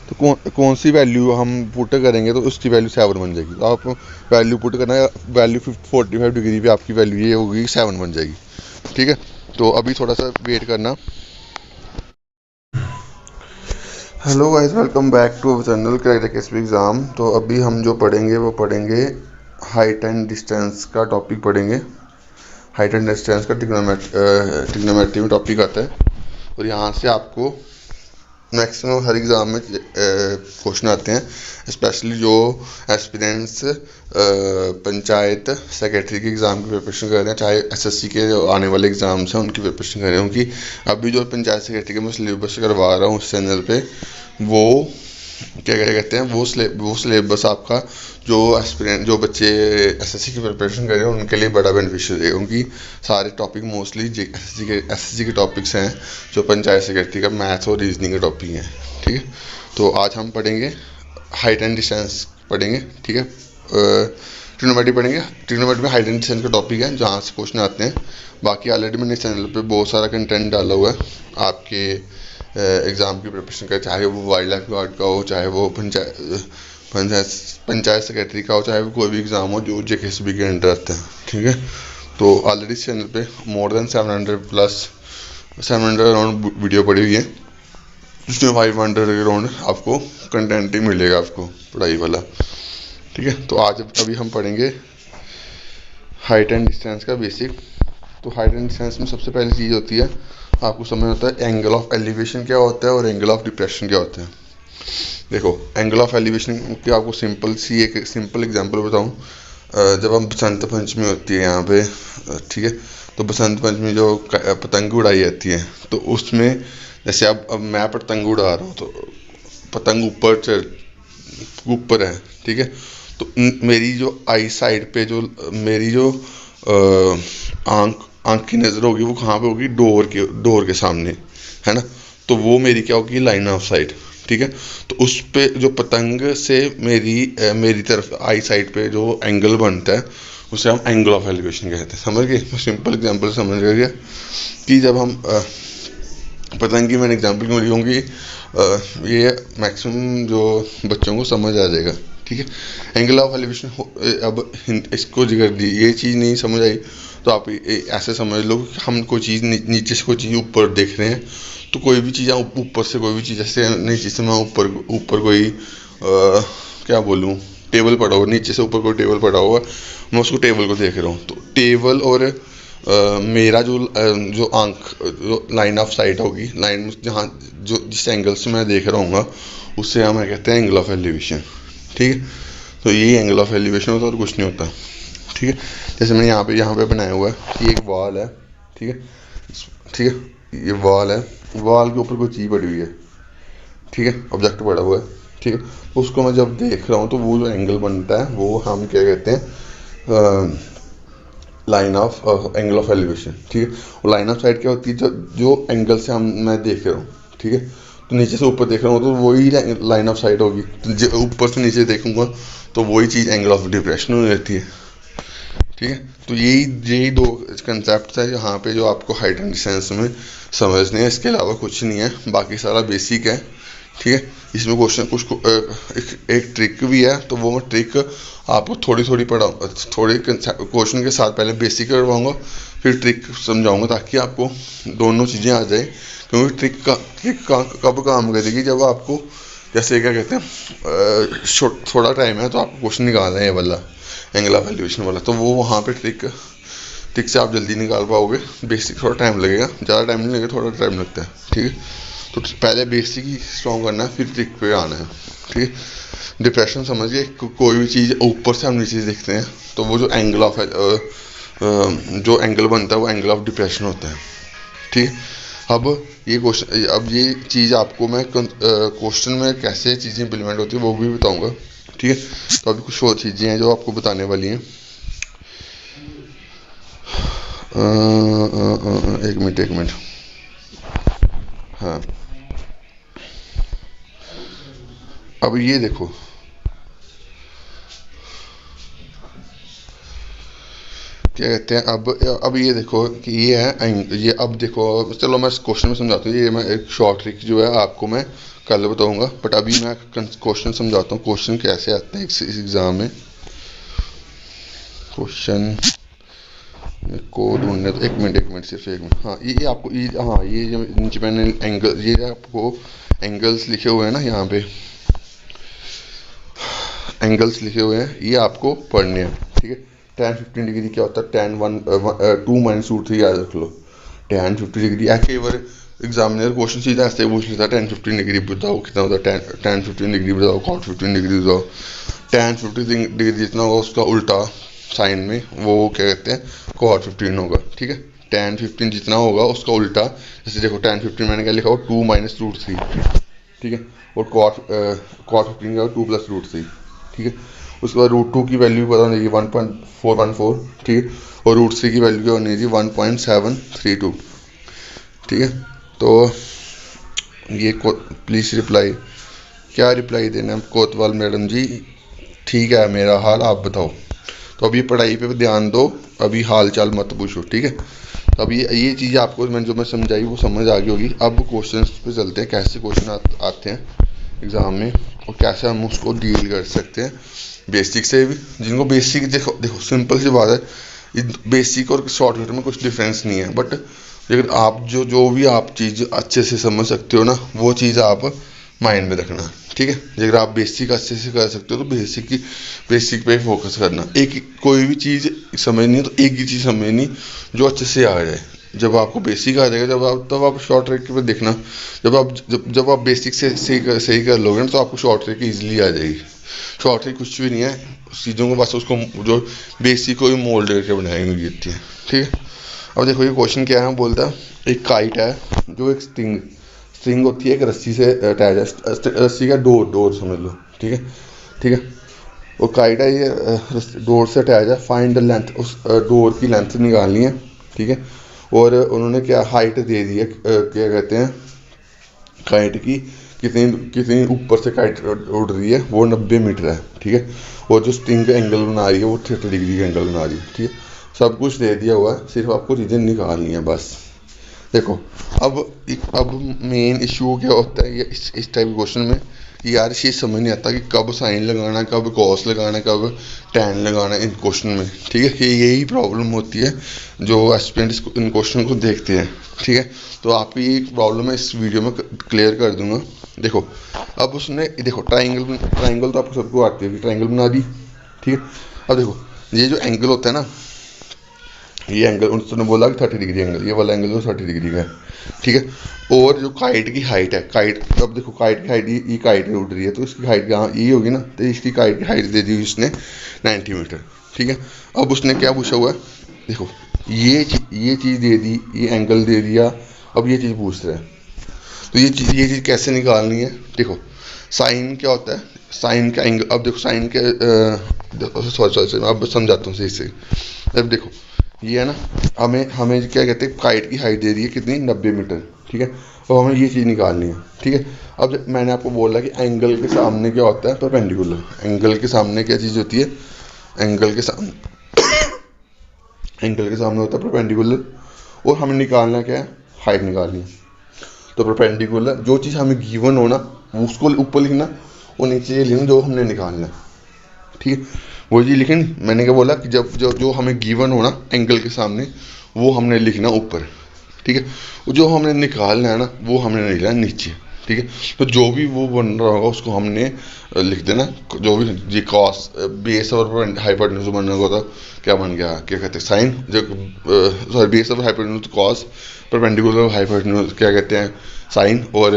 तो कौन सी वैल्यू हम पुट करेंगे तो उसकी वैल्यू 7 बन जाएगी। तो आप वैल्यू पुट करना, वैल्यू 45 डिग्री पे आपकी वैल्यू ये होगी 7 बन जाएगी। ठीक है, तो अभी थोड़ा सा वेट करना। Hello guys, welcome back to our channel Crack Exam. तो अभी हम जो पढ़ेंगे वो पढ़ेंगे हाइट एंड डिस्टेंस का टॉपिक पढ़ेंगे। हाइट एंड डिस्टेंस का ट्रिग्नोमेट्री में टॉपिक आता है, और यहाँ से आपको मैक्सिमम हर एग्ज़ाम में क्वेश्चन आते हैं, स्पेशली जो एस्पिरेंट्स पंचायत सेक्रेटरी के एग्ज़ाम की प्रिपरेशन कर रहे हैं, चाहे एसएससी के जो आने वाले एग्ज़ाम्स हैं उनकी प्रिपरेशन कर रहे हैं। क्योंकि अभी जो पंचायत सेक्रेटरी के मैं सिलेबस करवा रहा हूँ उस चैनल पे, वो क्या कहते हैं वो सिलेबस आपका जो एस्पिरेंट जो बच्चे एसएससी की प्रिपरेशन कर रहे हैं उनके लिए बड़ा बेनिफिशियल है। उनकी सारे टॉपिक मोस्टली एसएससी के टॉपिक्स हैं, जो पंचायत सेक्रेटरी का मैथ्स और रीजनिंग के टॉपिक हैं। ठीक है, तो आज हम पढ़ेंगे हाइट एंड डिस्टेंस पढ़ेंगे। ठीक है, ट्रिग्नोमेट्री पढ़ेंगे। ट्रिग्नोमेट्री में हाइट एंड डिस्टेंस का टॉपिक है जहाँ से क्वेश्चन आते हैं। बाकी ऑलरेडी मैंने इस चैनल पे बहुत सारा कंटेंट डाला हुआ है आपके एग्ज़ाम की प्रिपरेशन करें, चाहे वो वाइल्ड लाइफ गार्ड का हो, चाहे वो पंचायत सेक्रेटरी का हो, चाहे वो कोई भी एग्ज़ाम हो जो JKSB के अंडर आता है। ठीक है, तो ऑलरेडी इस चैनल पे मोर देन 700 अराउंड वीडियो पड़ी हुई है, जिसमें 500 अराउंड आपको कंटेंट ही मिलेगा आपको पढ़ाई वाला। ठीक है, तो आज अभी हम पढ़ेंगे हाइट एंड डिस्टेंस का बेसिक। तो हाइट एंड डिस्टेंस में सबसे पहली चीज़ होती है, आपको समझ होता है एंगल ऑफ एलिवेशन क्या होता है और एंगल ऑफ डिप्रेशन क्या होता है। देखो, एंगल ऑफ एलिवेशन की आपको एक सिंपल एग्जांपल बताऊं। जब हम बसंत पंचमी होती है यहाँ पे, ठीक है, तो बसंत पंचमी जो पतंग उड़ाई जाती है, तो उसमें जैसे अब मैं पतंग उड़ा रहा हूँ, तो पतंग ऊपर है। ठीक है, तो मेरी जो आई साइड पे जो मेरी जो आंख की नज़र होगी वो कहाँ पे होगी, डोर के सामने, है ना। तो वो मेरी क्या होगी, लाइन ऑफ साइट। ठीक है, तो उस पे जो पतंग से मेरी तरफ आई साइड पे जो एंगल बनता है उसे हम एंगल ऑफ एलिवेशन कहते हैं। समझ गए, सिंपल एग्जांपल समझ गए कि जब हम पतंग की मैंने एग्जांपल क्यों ली होंगी, ये मैक्सिमम जो बच्चों को समझ आ जाएगा। ठीक है, एंगल ऑफ एलिवेशन अब इसको जिगर दी, ये चीज़ नहीं समझ आई तो आप ऐसे समझ लो कि हम कोई चीज़ नीचे से कोई चीज़ ऊपर देख रहे हैं, तो कोई भी चीज़ ऊपर से कोई भी चीज़, जैसे नीचे से मैं ऊपर कोई क्या बोलूँ, टेबल पड़ा हुआ, नीचे से ऊपर कोई टेबल पड़ा हुआ, मैं उसको टेबल को देख रहा हूँ, तो टेबल और मेरा जो आंख जो लाइन ऑफ साइट होगी, लाइन जहाँ जो जिस एंगल से मैं देख रहा हूँ उससे हम कहते हैं एंगल ऑफ एलिवेशन। ठीक है, तो यही एंगल ऑफ एलिवेशन होता है और कुछ नहीं होता। ठीक है, जैसे मैंने यहाँ पे बनाया हुआ है, ये एक वॉल है। ठीक है, ये वॉल है, वॉल के ऊपर कोई चीज़ पड़ी हुई है। ठीक है, ऑब्जेक्ट पड़ा हुआ है। ठीक है, उसको मैं जब देख रहा हूँ तो वो जो एंगल बनता है वो हम क्या कहते हैं, line of angle of elevation. ठीक है, और लाइन ऑफ साइट क्या होती है, जो एंगल से मैं देख रहा हूँ। ठीक है, तो नीचे से ऊपर देख रहा हूँ तो वही लाइन ऑफ साइट होगी, तो ऊपर से नीचे देखूंगा तो वही चीज़ एंगल ऑफ डिप्रेशन हो जाती है। ठीक है, तो यही दो कंसेप्ट है यहाँ पे जो आपको हाइट एंड डिस्टेंस में समझने हैं, इसके अलावा कुछ नहीं है, बाकी सारा बेसिक है। ठीक है, इसमें एक ट्रिक भी है, तो वो मैं ट्रिक आपको थोड़ी क्वेश्चन के साथ पहले बेसिक करवाऊंगा, फिर ट्रिक समझाऊंगा ताकि आपको दोनों चीज़ें आ जाए। क्योंकि ट्रिक कब काम करेगी, जब आपको जैसे क्या कहते हैं थोड़ा टाइम है तो आपको क्वेश्चन निकालना है ये वाला एंगल ऑफ एलिवेशन वाला, तो वो वहाँ पे ट्रिक से आप जल्दी निकाल पाओगे। बेसिक थोड़ा टाइम लगेगा, ज़्यादा टाइम नहीं लगेगा, थोड़ा टाइम लगता है। ठीक है, तो पहले बेसिक ही स्ट्रॉन्ग करना है, फिर ट्रिक पे आना है। ठीक है, डिप्रेशन समझिए, कोई भी चीज़ ऊपर से हम नीचे देखते हैं तो वो जो एंगल बनता है वो एंगल ऑफ डिप्रेशन होता है। ठीक है, अब ये चीज़ आपको मैं क्वेश्चन में कैसे चीज़ें इम्प्लीमेंट होती है वो भी बताऊंगा। ठीक है, तो अभी कुछ और चीज़ें हैं जो आपको बताने वाली हैं। एक मिनट। हाँ, अब ये देखो, क्या कहते हैं, अब ये देखो कि ये अब देखो, चलो मैं इस क्वेश्चन में समझाता हूँ। ये मैं एक शॉर्ट ट्रिक जो है आपको मैं कल बताऊंगा, बट अभी मैं क्वेश्चन समझाता हूँ, क्वेश्चन कैसे आते हैं इस एग्ज़ाम में। क्वेश्चन को ढूंढने तो एक मिनट सिर्फ एक मिनट। हाँ, ये आपको ये जो नीचे मैंने ये आपको एंगल्स लिखे हुए हैं ना, यहाँ पे एंगल्स लिखे हुए हैं, ये आपको पढ़ने हैं। ठीक है, tan 15 डिग्री क्या होता है, tan 2 - √3 याद रख लो। tan 50 डिग्री कई बार एग्जामिनर क्वेश्चन सीधा ऐसे पूछ लेता है, tan 15 डिग्री बताओ कितना होता है, tan 15 डिग्री बताओ, cot 15 डिग्री बताओ। tan 50 डिग्री जितना होगा उसका उल्टा साइन में वो क्या कहते हैं, cot 15 होगा। ठीक है, tan 15 जितना होगा उसका उल्टा, जैसे देखो tan 15 मैंने क्या लिखा हुआ, 2 - √3। ठीक है, और cot 15 का 2 + √3। ठीक है, उसके बाद √2 की वैल्यू पता होनी चाहिए 1.414। ठीक है, और √3 की वैल्यू क्या होनी चाहिए 1.732। ठीक है, तो ये प्लीज़ रिप्लाई, क्या रिप्लाई देना है, कोतवाल मैडम जी ठीक है मेरा हाल, आप बताओ। तो अभी पढ़ाई पे ध्यान दो, अभी हाल चाल मत पूछो। ठीक है, अब ये चीज़ आपको मैं समझाई वो समझ आ गई होगी। अब क्वेश्चन पे चलते हैं, कैसे क्वेश्चन आते हैं एग्ज़ाम में और कैसे हम उसको डील कर सकते हैं बेसिक से भी। जिनको बेसिक देखो देखो सिंपल सी बात है, बेसिक और शॉर्टकट में कुछ डिफरेंस नहीं है, बट लेकिन आप जो भी आप चीज़ अच्छे से समझ सकते हो ना, वो चीज़ आप माइंड में रखना, ठीक है। अगर आप बेसिक अच्छे से कर सकते हो तो बेसिक पे फोकस करना। कोई भी चीज़ समझनी है तो एक ही चीज़ समझनी जो अच्छे से आ जाए। जब आपको बेसिक आ जाएगा तब आप शॉर्ट ट्रिक पे देखना। जब आप बेसिक से सही कर लोगे ना तो आपको शॉर्ट ट्रिक ईजिली आ जाएगी। शॉर्ट ट्रिक कुछ भी नहीं है, चीज़ों को बस उसको जो बेसिक को ही मोल्ड करके बनाई हुई होती है, ठीक है। अब देखो ये क्वेश्चन क्या है, बोलता है एक काइट है जो एक स्ट्रिंग होती है, एक रस्सी से अटैच है, रस्सी का डोर समझ लो, ठीक है। वो काइट है, ये डोर से अटैच है। फाइंड द लेंथ, उस डोर की लेंथ निकालनी है, ठीक है। और उन्होंने क्या हाइट दे दी है, क्या कहते हैं काइट की कितनी ऊपर से काइट उड़ रही है, वो 90 मीटर है, ठीक है। और जो स्ट्रिंग का एंगल बना रही है वो 30 डिग्री का एंगल बना रही है, ठीक है। सब कुछ दे दिया हुआ है, सिर्फ आपको रीजन निकालनी है बस। देखो अब मेन इशू क्या होता है ये इस टाइप के क्वेश्चन में कि यार चीज़ समझ नहीं आता कि कब साइन लगाना, कब कॉस लगाना, कब टैन लगाना इन क्वेश्चन में, ठीक है। कि यही प्रॉब्लम होती है जो एस्पिरेंट्स इन क्वेश्चन को देखते हैं, ठीक है। तो आपकी ये प्रॉब्लम मैं इस वीडियो में क्लियर कर दूंगा। देखो अब उसने देखो ट्राइंगल तो आपको सबको आती है, ट्राइंगल बना दी, ठीक है। अब देखो ये जो एंगल होता है ना, ये एंगल उन्होंने बोला कि 30 डिग्री एंगल, ये वाला एंगल तो 30 डिग्री का है, ठीक है। और जो काइट की हाइट है, अब देखो काइट की हाइट ये काइट उड़ रही है तो इसकी हाइट यहाँ ये होगी ना, तो इसकी काइट की हाइट दे दी उसने 90 मीटर, ठीक है। अब उसने क्या पूछा हुआ है, देखो ये चीज़ दे दी, ये एंगल दे दिया, अब ये चीज़ पूछ रहा है। तो ये चीज़ कैसे निकालनी है, देखो साइन क्या होता है, साइन का एंगल। अब देखो साइन के सॉरी अब समझाता हूँ सही से। अब देखो ये है ना, हमें क्या कहते हैं काइट की हाइट दे दी है कितनी, 90 मीटर, ठीक है। और हमें ये चीज़ निकालनी है, ठीक है। अब मैंने आपको बोला कि एंगल के सामने क्या होता है, परपेंडिकुलर। एंगल के सामने क्या चीज़ होती है, एंगल के सामने होता है परपेंडिकुलर। और हमें निकालना क्या है, हाइट निकालनी है। तो परपेंडिकुलर जो चीज़ हमें गिवन हो ना उसको ऊपर लिखना और नीचे ये लिखना जो हमने निकालना है, ठीक है। वो चीज़ लिखनी, मैंने क्या बोला कि जब जो हमें गिवन हो ना एंगल के सामने वो हमने लिखना ऊपर, ठीक है। जो हमने निकालना है ना वो हमने लिखना नीचे, ठीक है। तो जो भी वो बन रहा होगा उसको हमने लिख देना, जो भी जी कॉस बेस और हाइपोटेन्यूज बनना होगा तो क्या बन गया, क्या कहते हैं साइन, जो सॉरी बेस और हाइपोटेन्यूज कॉस, परपेंडिकुलर हाइपोटेन्यूज क्या कहते हैं साइन, और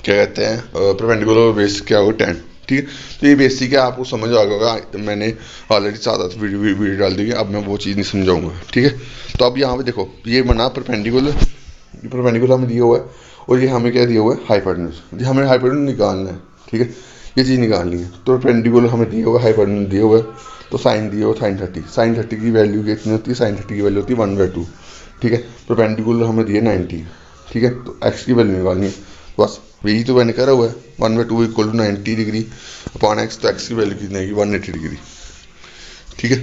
क्या कहते हैं परपेंडिकुलर बेस क्या होगा टैन, ठीक है। तो ये बेसिक है, आपको समझ आ गया होगा। मैंने ऑलरेडी 7 वीडियो डाल दी है, अब मैं वो चीज़ नहीं समझाऊंगा, ठीक है। तो अब यहाँ पे देखो ये बना परपेंडिकुलर हमें दिया हुआ है और ये हमें क्या दिया हुआ है हाइपोटेन्यूज, ये हमें हाइपोटेन्यूज निकालना है, ठीक है। ये चीज़ निकालनी है। तो परपेंडिकुलर हमें दिया हुआ है, हाइपोटेन्यूज दिया हुआ है, तो साइन दिया हुआ साइन 30 की वैल्यू कितनी होती है, साइन 30 की वैल्यू होती है 1/2, ठीक है। परपेंडिकुलर हमें दिया 90, ठीक है। तो एक्स की वैल्यू निकालनी है, बस यही तो मैंने करा हुआ है। 1/2 equal to 90 degree upon x, तो एक्स की वैल्यू कितनी आएगी 180 डिग्री, ठीक है।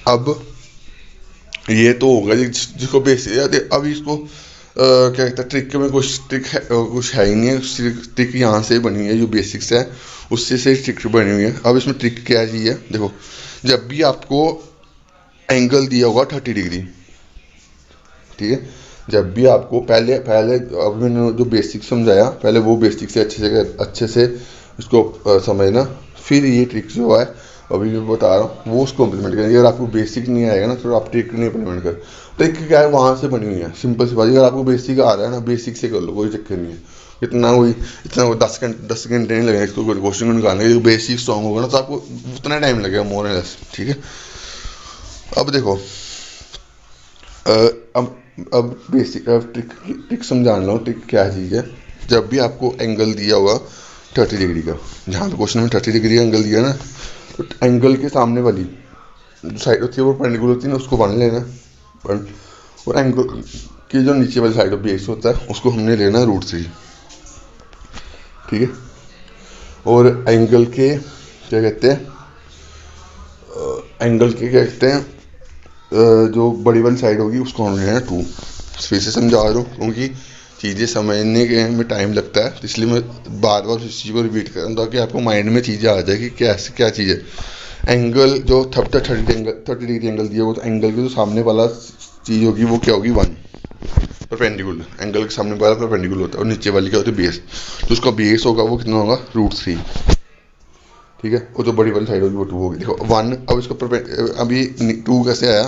अब ये तो होगा जिसको बेसिक। अब इसको क्या कहते हैं ट्रिक में कुछ है ही नहीं है, ट्रिक यहाँ से बनी हुई है जो बेसिक्स है उससे से ट्रिक बनी हुई है। अब इसमें ट्रिक क्या चीज़ है, देखो जब भी आपको एंगल दिया होगा 30 डिग्री, ठीक है। जब भी आपको पहले अभी मैंने जो बेसिक समझाया पहले वो बेसिक से अच्छे से इसको समझना, फिर ये ट्रिक जो है अभी मैं बता रहा हूँ वो उसको इम्प्लीमेंट करें। अगर आपको बेसिक नहीं आएगा ना तो आप ट्रिक नहीं इम्प्लीमेंट कर। ट्रिक क्या है वहाँ से बनी हुई है, सिंपल सी बात। अगर आपको बेसिक आ रहा है ना बेसिक से कर लो, कोई चक्कर नहीं है। इतना 10 घंटे नहीं लगेगा इसको क्वेश्चन को निकालने। बेसिक स्ट्रॉन्ग होगा ना तो आपको उतना टाइम लगेगा मोर एंड लेस, ठीक है। अब देखो अब बेसिक ट्रिक समझाना लो। ट्रिक क्या चीज़ है, जब भी आपको एंगल दिया होगा 30 डिग्री का, जहाँ पे क्वेश्चन में 30 डिग्री एंगल दिया ना, तो एंगल के सामने वाली जो साइड होती है वो परपेंडिकुलर होती है ना, उसको बन लेना। और एंगल की जो नीचे वाली साइड बेस होता है उसको हमने लेना √3, ठीक है। और एंगल के क्या कहते हैं जो बड़ी वाली साइड होगी उसको हमने लेना 2। फिर से समझा रहा हूँ क्योंकि चीज़ें समझने के में टाइम लगता है, तो इसलिए मैं बार बार उस चीज़ को रिपीट कर रहा हूँ ताकि आपको माइंड में चीज़ें आ जाए कि क्या चीज़ है। एंगल जो 30 डिग्री एंगल दिया हुआ, तो एंगल के जो सामने वाला चीज़ होगी वो क्या होगी 1 परपेंडिकुलर। एंगल के सामने वाला परपेंडिकुलर होता है और नीचे वाली क्या होती है बेस। तो उसका बेस होगा वो कितना होगा √3, ठीक है। और जो बड़ी वाली साइड होगी वो 2 होगी। देखो 1, अब इसको अभी 2 कैसे आया,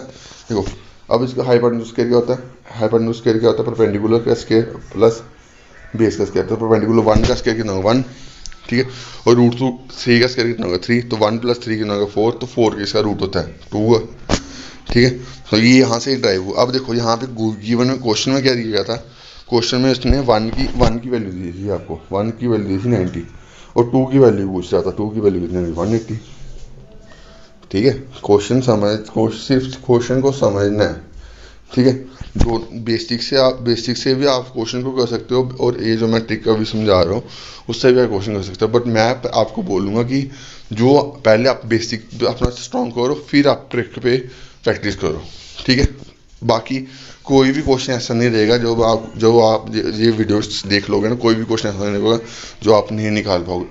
देखो अब इसका हाइपोटेन्यूज स्क्वायर क्या होता है, हाइपोटेन्यूज स्क्वायर क्या होता है परपेंडिकुलर का स्क्वायर प्लस बेस का स्क्वायर। तो परपेंडिकुलर 1 का स्क्वायर कितना होगा 1, ठीक है। और √3 का स्क्वायर कितना होगा 3, तो 1 + 3 कितना होगा 4, तो 4 इसका रूट होता है 2, ठीक है। तो ये यहाँ से ड्राइव हुआ। अब देखो यहाँ पे गिवन में क्वेश्चन में क्या दिया गया था, क्वेश्चन में इसने 1 की वैल्यू दी थी, आपको 1 की वैल्यू दी थी 90 और 2 की वैल्यू पूछ रहा था, 2 की वैल्यू कितनी 180, ठीक है। सिर्फ क्वेश्चन को समझना है, ठीक है। दो बेसिक से भी आप क्वेश्चन को कर सकते हो और ये जो मैं ट्रिक अभी समझा रहा हूँ उससे भी आप क्वेश्चन कर सकते हो। बट मैं आपको बोलूँगा कि जो पहले आप बेसिक अपना स्ट्रॉन्ग करो, फिर आप ट्रिक पे प्रैक्टिस करो, ठीक है। बाकी कोई भी क्वेश्चन ऐसा नहीं रहेगा जो आप ये वीडियोस देख लोगे ना, कोई भी क्वेश्चन ऐसा नहीं होगा जो आप नहीं निकाल पाओगे।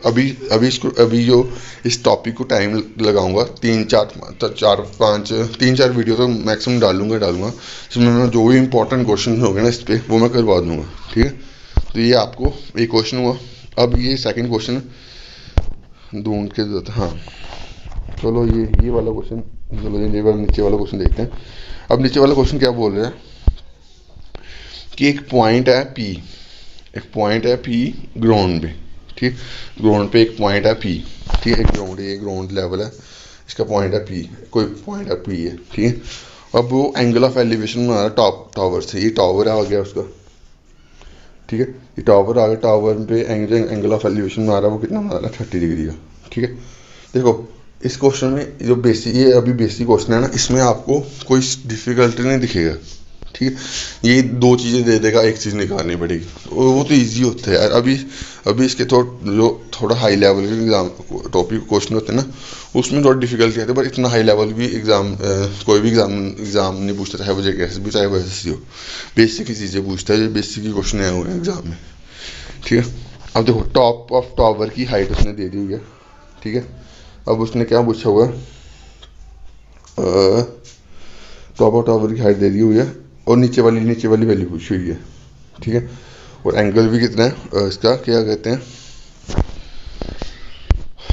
अभी जो इस टॉपिक को टाइम लगाऊंगा 3-4 वीडियो तो मैक्सिमम डालूंगा जिसमें मैं जो भी इंपॉर्टेंट क्वेश्चन होंगे ना इस पर वो मैं करवा दूंगा, ठीक है। तो ये आपको एक क्वेश्चन हुआ। अब ये सेकेंड क्वेश्चन ढूंढ के देता, हाँ चलो ये वाला क्वेश्चन, चलो ये नीचे वाला क्वेश्चन देखते हैं। अब नीचे वाला क्वेश्चन क्या बोल रहा है कि एक पॉइंट है P ग्राउंड पे, ठीक। ग्राउंड पे एक पॉइंट है P, ठीक है। एक ग्राउंड लेवल है, इसका पॉइंट है P, कोई पॉइंट है P है, ठीक है। अब वो एंगल ऑफ एलिवेशन बना रहा है टावर से, ये टावर आ गया उसका, ठीक है। ये टावर आ गया, टावर पे एंगल ऑफ एलिवेशन बना रहा है वो कितना बना रहा है 30 डिग्री का, ठीक है। देखो इस क्वेश्चन में जो ये अभी बेसिक क्वेश्चन है ना, इसमें आपको कोई डिफिकल्टी नहीं दिखेगा, ठीक है। ये 2 चीज़ें दे देगा, एक चीज़ निकालनी पड़ेगी, तो वो तो इजी होता है यार। अभी इसके थोड़ा हाई लेवल के एग्जाम टॉपिक क्वेश्चन होते हैं ना, उसमें थोड़ा डिफिकल्टी आती है। पर इतना हाई लेवल भी कोई भी एग्जाम नहीं पूछता, चाहे वो JKS भी चाहे वो SSC हो। बेसिक की चीज़ें पूछता है, जो बेसिक ही क्वेश्चन आए हुए हैं एग्जाम में, ठीक है। अब देखो टॉप ऑफ टावर की हाइट उसने दे दी हुई है, ठीक है। अब उसने क्या पूछा हुआ है, टॉप ऑफ टावर की हाइट दे दी हुई है और नीचे वाली वैल्यू पूछी हुई है, ठीक है। और एंगल भी कितना है इसका, क्या कहते हैं,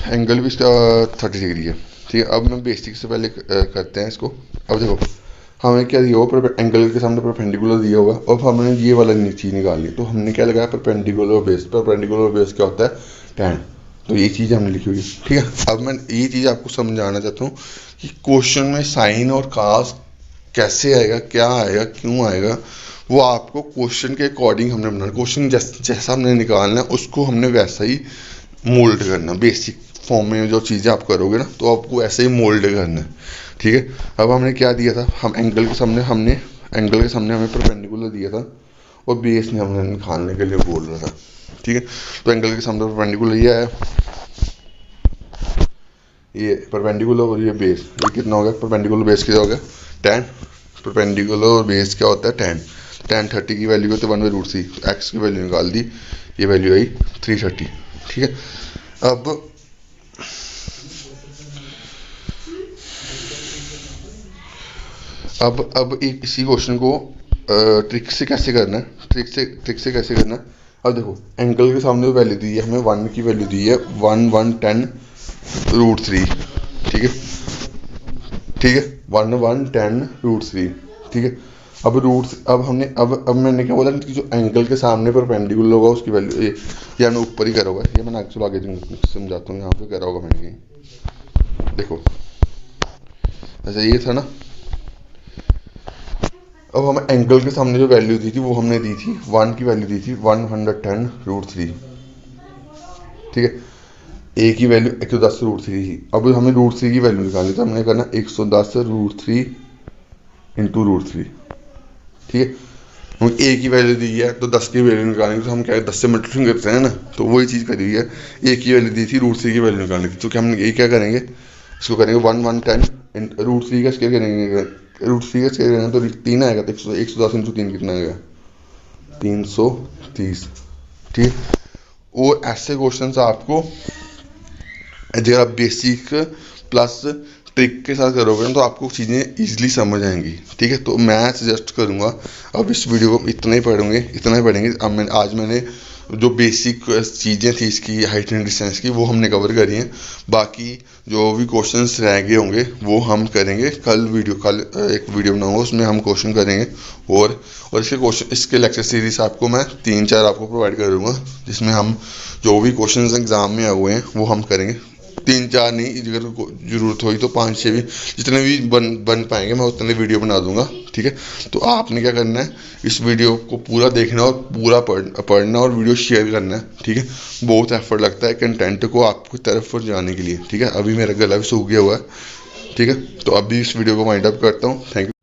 एंगल भी इसका 30 डिग्री है, ठीक है। अब मैं बेसिक से पहले करते हैं इसको। अब देखो हमें क्या दिया हुआ, एंगल के सामने परपेंडिकुलर दिया हुआ और हमने ये वाला चीज़ निकालनी है, तो हमने क्या लगाया परपेंडिकुलर बेस क्या होता है tan, तो ये चीज़ हमने लिखी हुई है, ठीक है। अब मैं ये चीज़ आपको समझाना चाहता हूँ कि क्वेश्चन में साइन और कास कैसे आएगा, क्या आएगा, क्यों आएगा, वो आपको क्वेश्चन के अकॉर्डिंग हमने बनाना। क्वेश्चन जैसा हमने निकालना है उसको हमने वैसा ही मोल्ड करना। बेसिक फॉर्म में जो चीज़ें आप करोगे ना तो आपको ऐसे ही मोल्ड करना है, ठीक है। अब हमने क्या दिया था, एंगल के सामने हमें परपेंडिकुलर दिया था और बेस ने हमने निकालने के लिए बोल रहा था, ठीक है। तो एंगल के सामने परपेंडिकुलर ये आया, ये परपेंडिकुलर और ये बेस, ये कितना हो गया, परपेंडिकुलर बेस क्या हो गया tan, परपेंडिकुलर और बेस क्या होता है tan 30 की वैल्यू होती है 1/√3, तो x की वैल्यू निकाल दी, ये वैल्यू आई 330, ठीक है। अब एक इसी क्वेश्चन को ट्रिक से कैसे करना है, अब देखो एंगल के सामने वैल्यू दी है हमें, 1 की वैल्यू दी है 1110√3, ठीक है 1110√3, ठीक है। अब मैंने क्या बोला कि जो एंगल के सामने परपेंडिकुलर होगा उसकी वैल्यू ये मैंने ऊपर ही करा होगा, ये मैंने एक्चुअली आगे समझाता हूँ, यहाँ पे करा होगा मैंने कहीं। देखो अच्छा ये था ना, अब हमें एंगल के सामने जो वैल्यू दी थी वो हमने दी थी 1 की वैल्यू दी थी 110√3, ठीक है। ए की वैल्यू 110√3 थी। अब हमें √3 की वैल्यू निकालनी, तो हमने करना 110√3 इंटू √3, ठीक है। हम ए की वैल्यू दी है तो 10 की वैल्यू निकालेंगे, तो हम क्या 10 से मल्टीप्लाई करते हैं ना, तो वही चीज़ करी हुई है। ए की वैल्यू दी थी √3 की वैल्यू निकालनी थी, तो क्या हम ये क्या करेंगे, इसको करेंगे 1110 √3 का स्क्वायर √3 का स्क्वायर करेंगे तो 3 आएगा, तो 110 × 3 कितना आएगा, 330। ठीक है, और ऐसे क्वेश्चंस आपको अगर आप बेसिक प्लस ट्रिक के साथ करोगे ना तो आपको चीज़ें ईजिली समझ आएंगी। ठीक है, तो मैं सजेस्ट करूँगा अब इस वीडियो को इतना ही पढ़ेंगे। अब मैंने जो बेसिक चीज़ें थी इसकी हाइट एंड डिस्टेंस की वो हमने कवर करी हैं। बाकी जो भी क्वेश्चंस रह गए होंगे वो हम करेंगे कल एक वीडियो बनाऊंगा, उसमें हम क्वेश्चन करेंगे। और इसके लेक्चर सीरीज आपको मैं 3-4 आपको प्रोवाइड करूँगा, जिसमें हम जो भी क्वेश्चंस एग्जाम में आए हुए हैं वो हम करेंगे। 3-4 नहीं, अगर ज़रूरत हुई तो 5-6 भी, जितने भी बन पाएंगे मैं उतने वीडियो बना दूंगा। ठीक है, तो आपने क्या करना है, इस वीडियो को पूरा देखना और पूरा पढ़ना और वीडियो शेयर करना है। ठीक है, बहुत एफर्ट लगता है कंटेंट को आपकी तरफ जाने के लिए। ठीक है, अभी मेरा गला भी सूख गया हुआ है। ठीक है, तो अभी इस वीडियो को वाइंड अप करता हूँ। Thank you.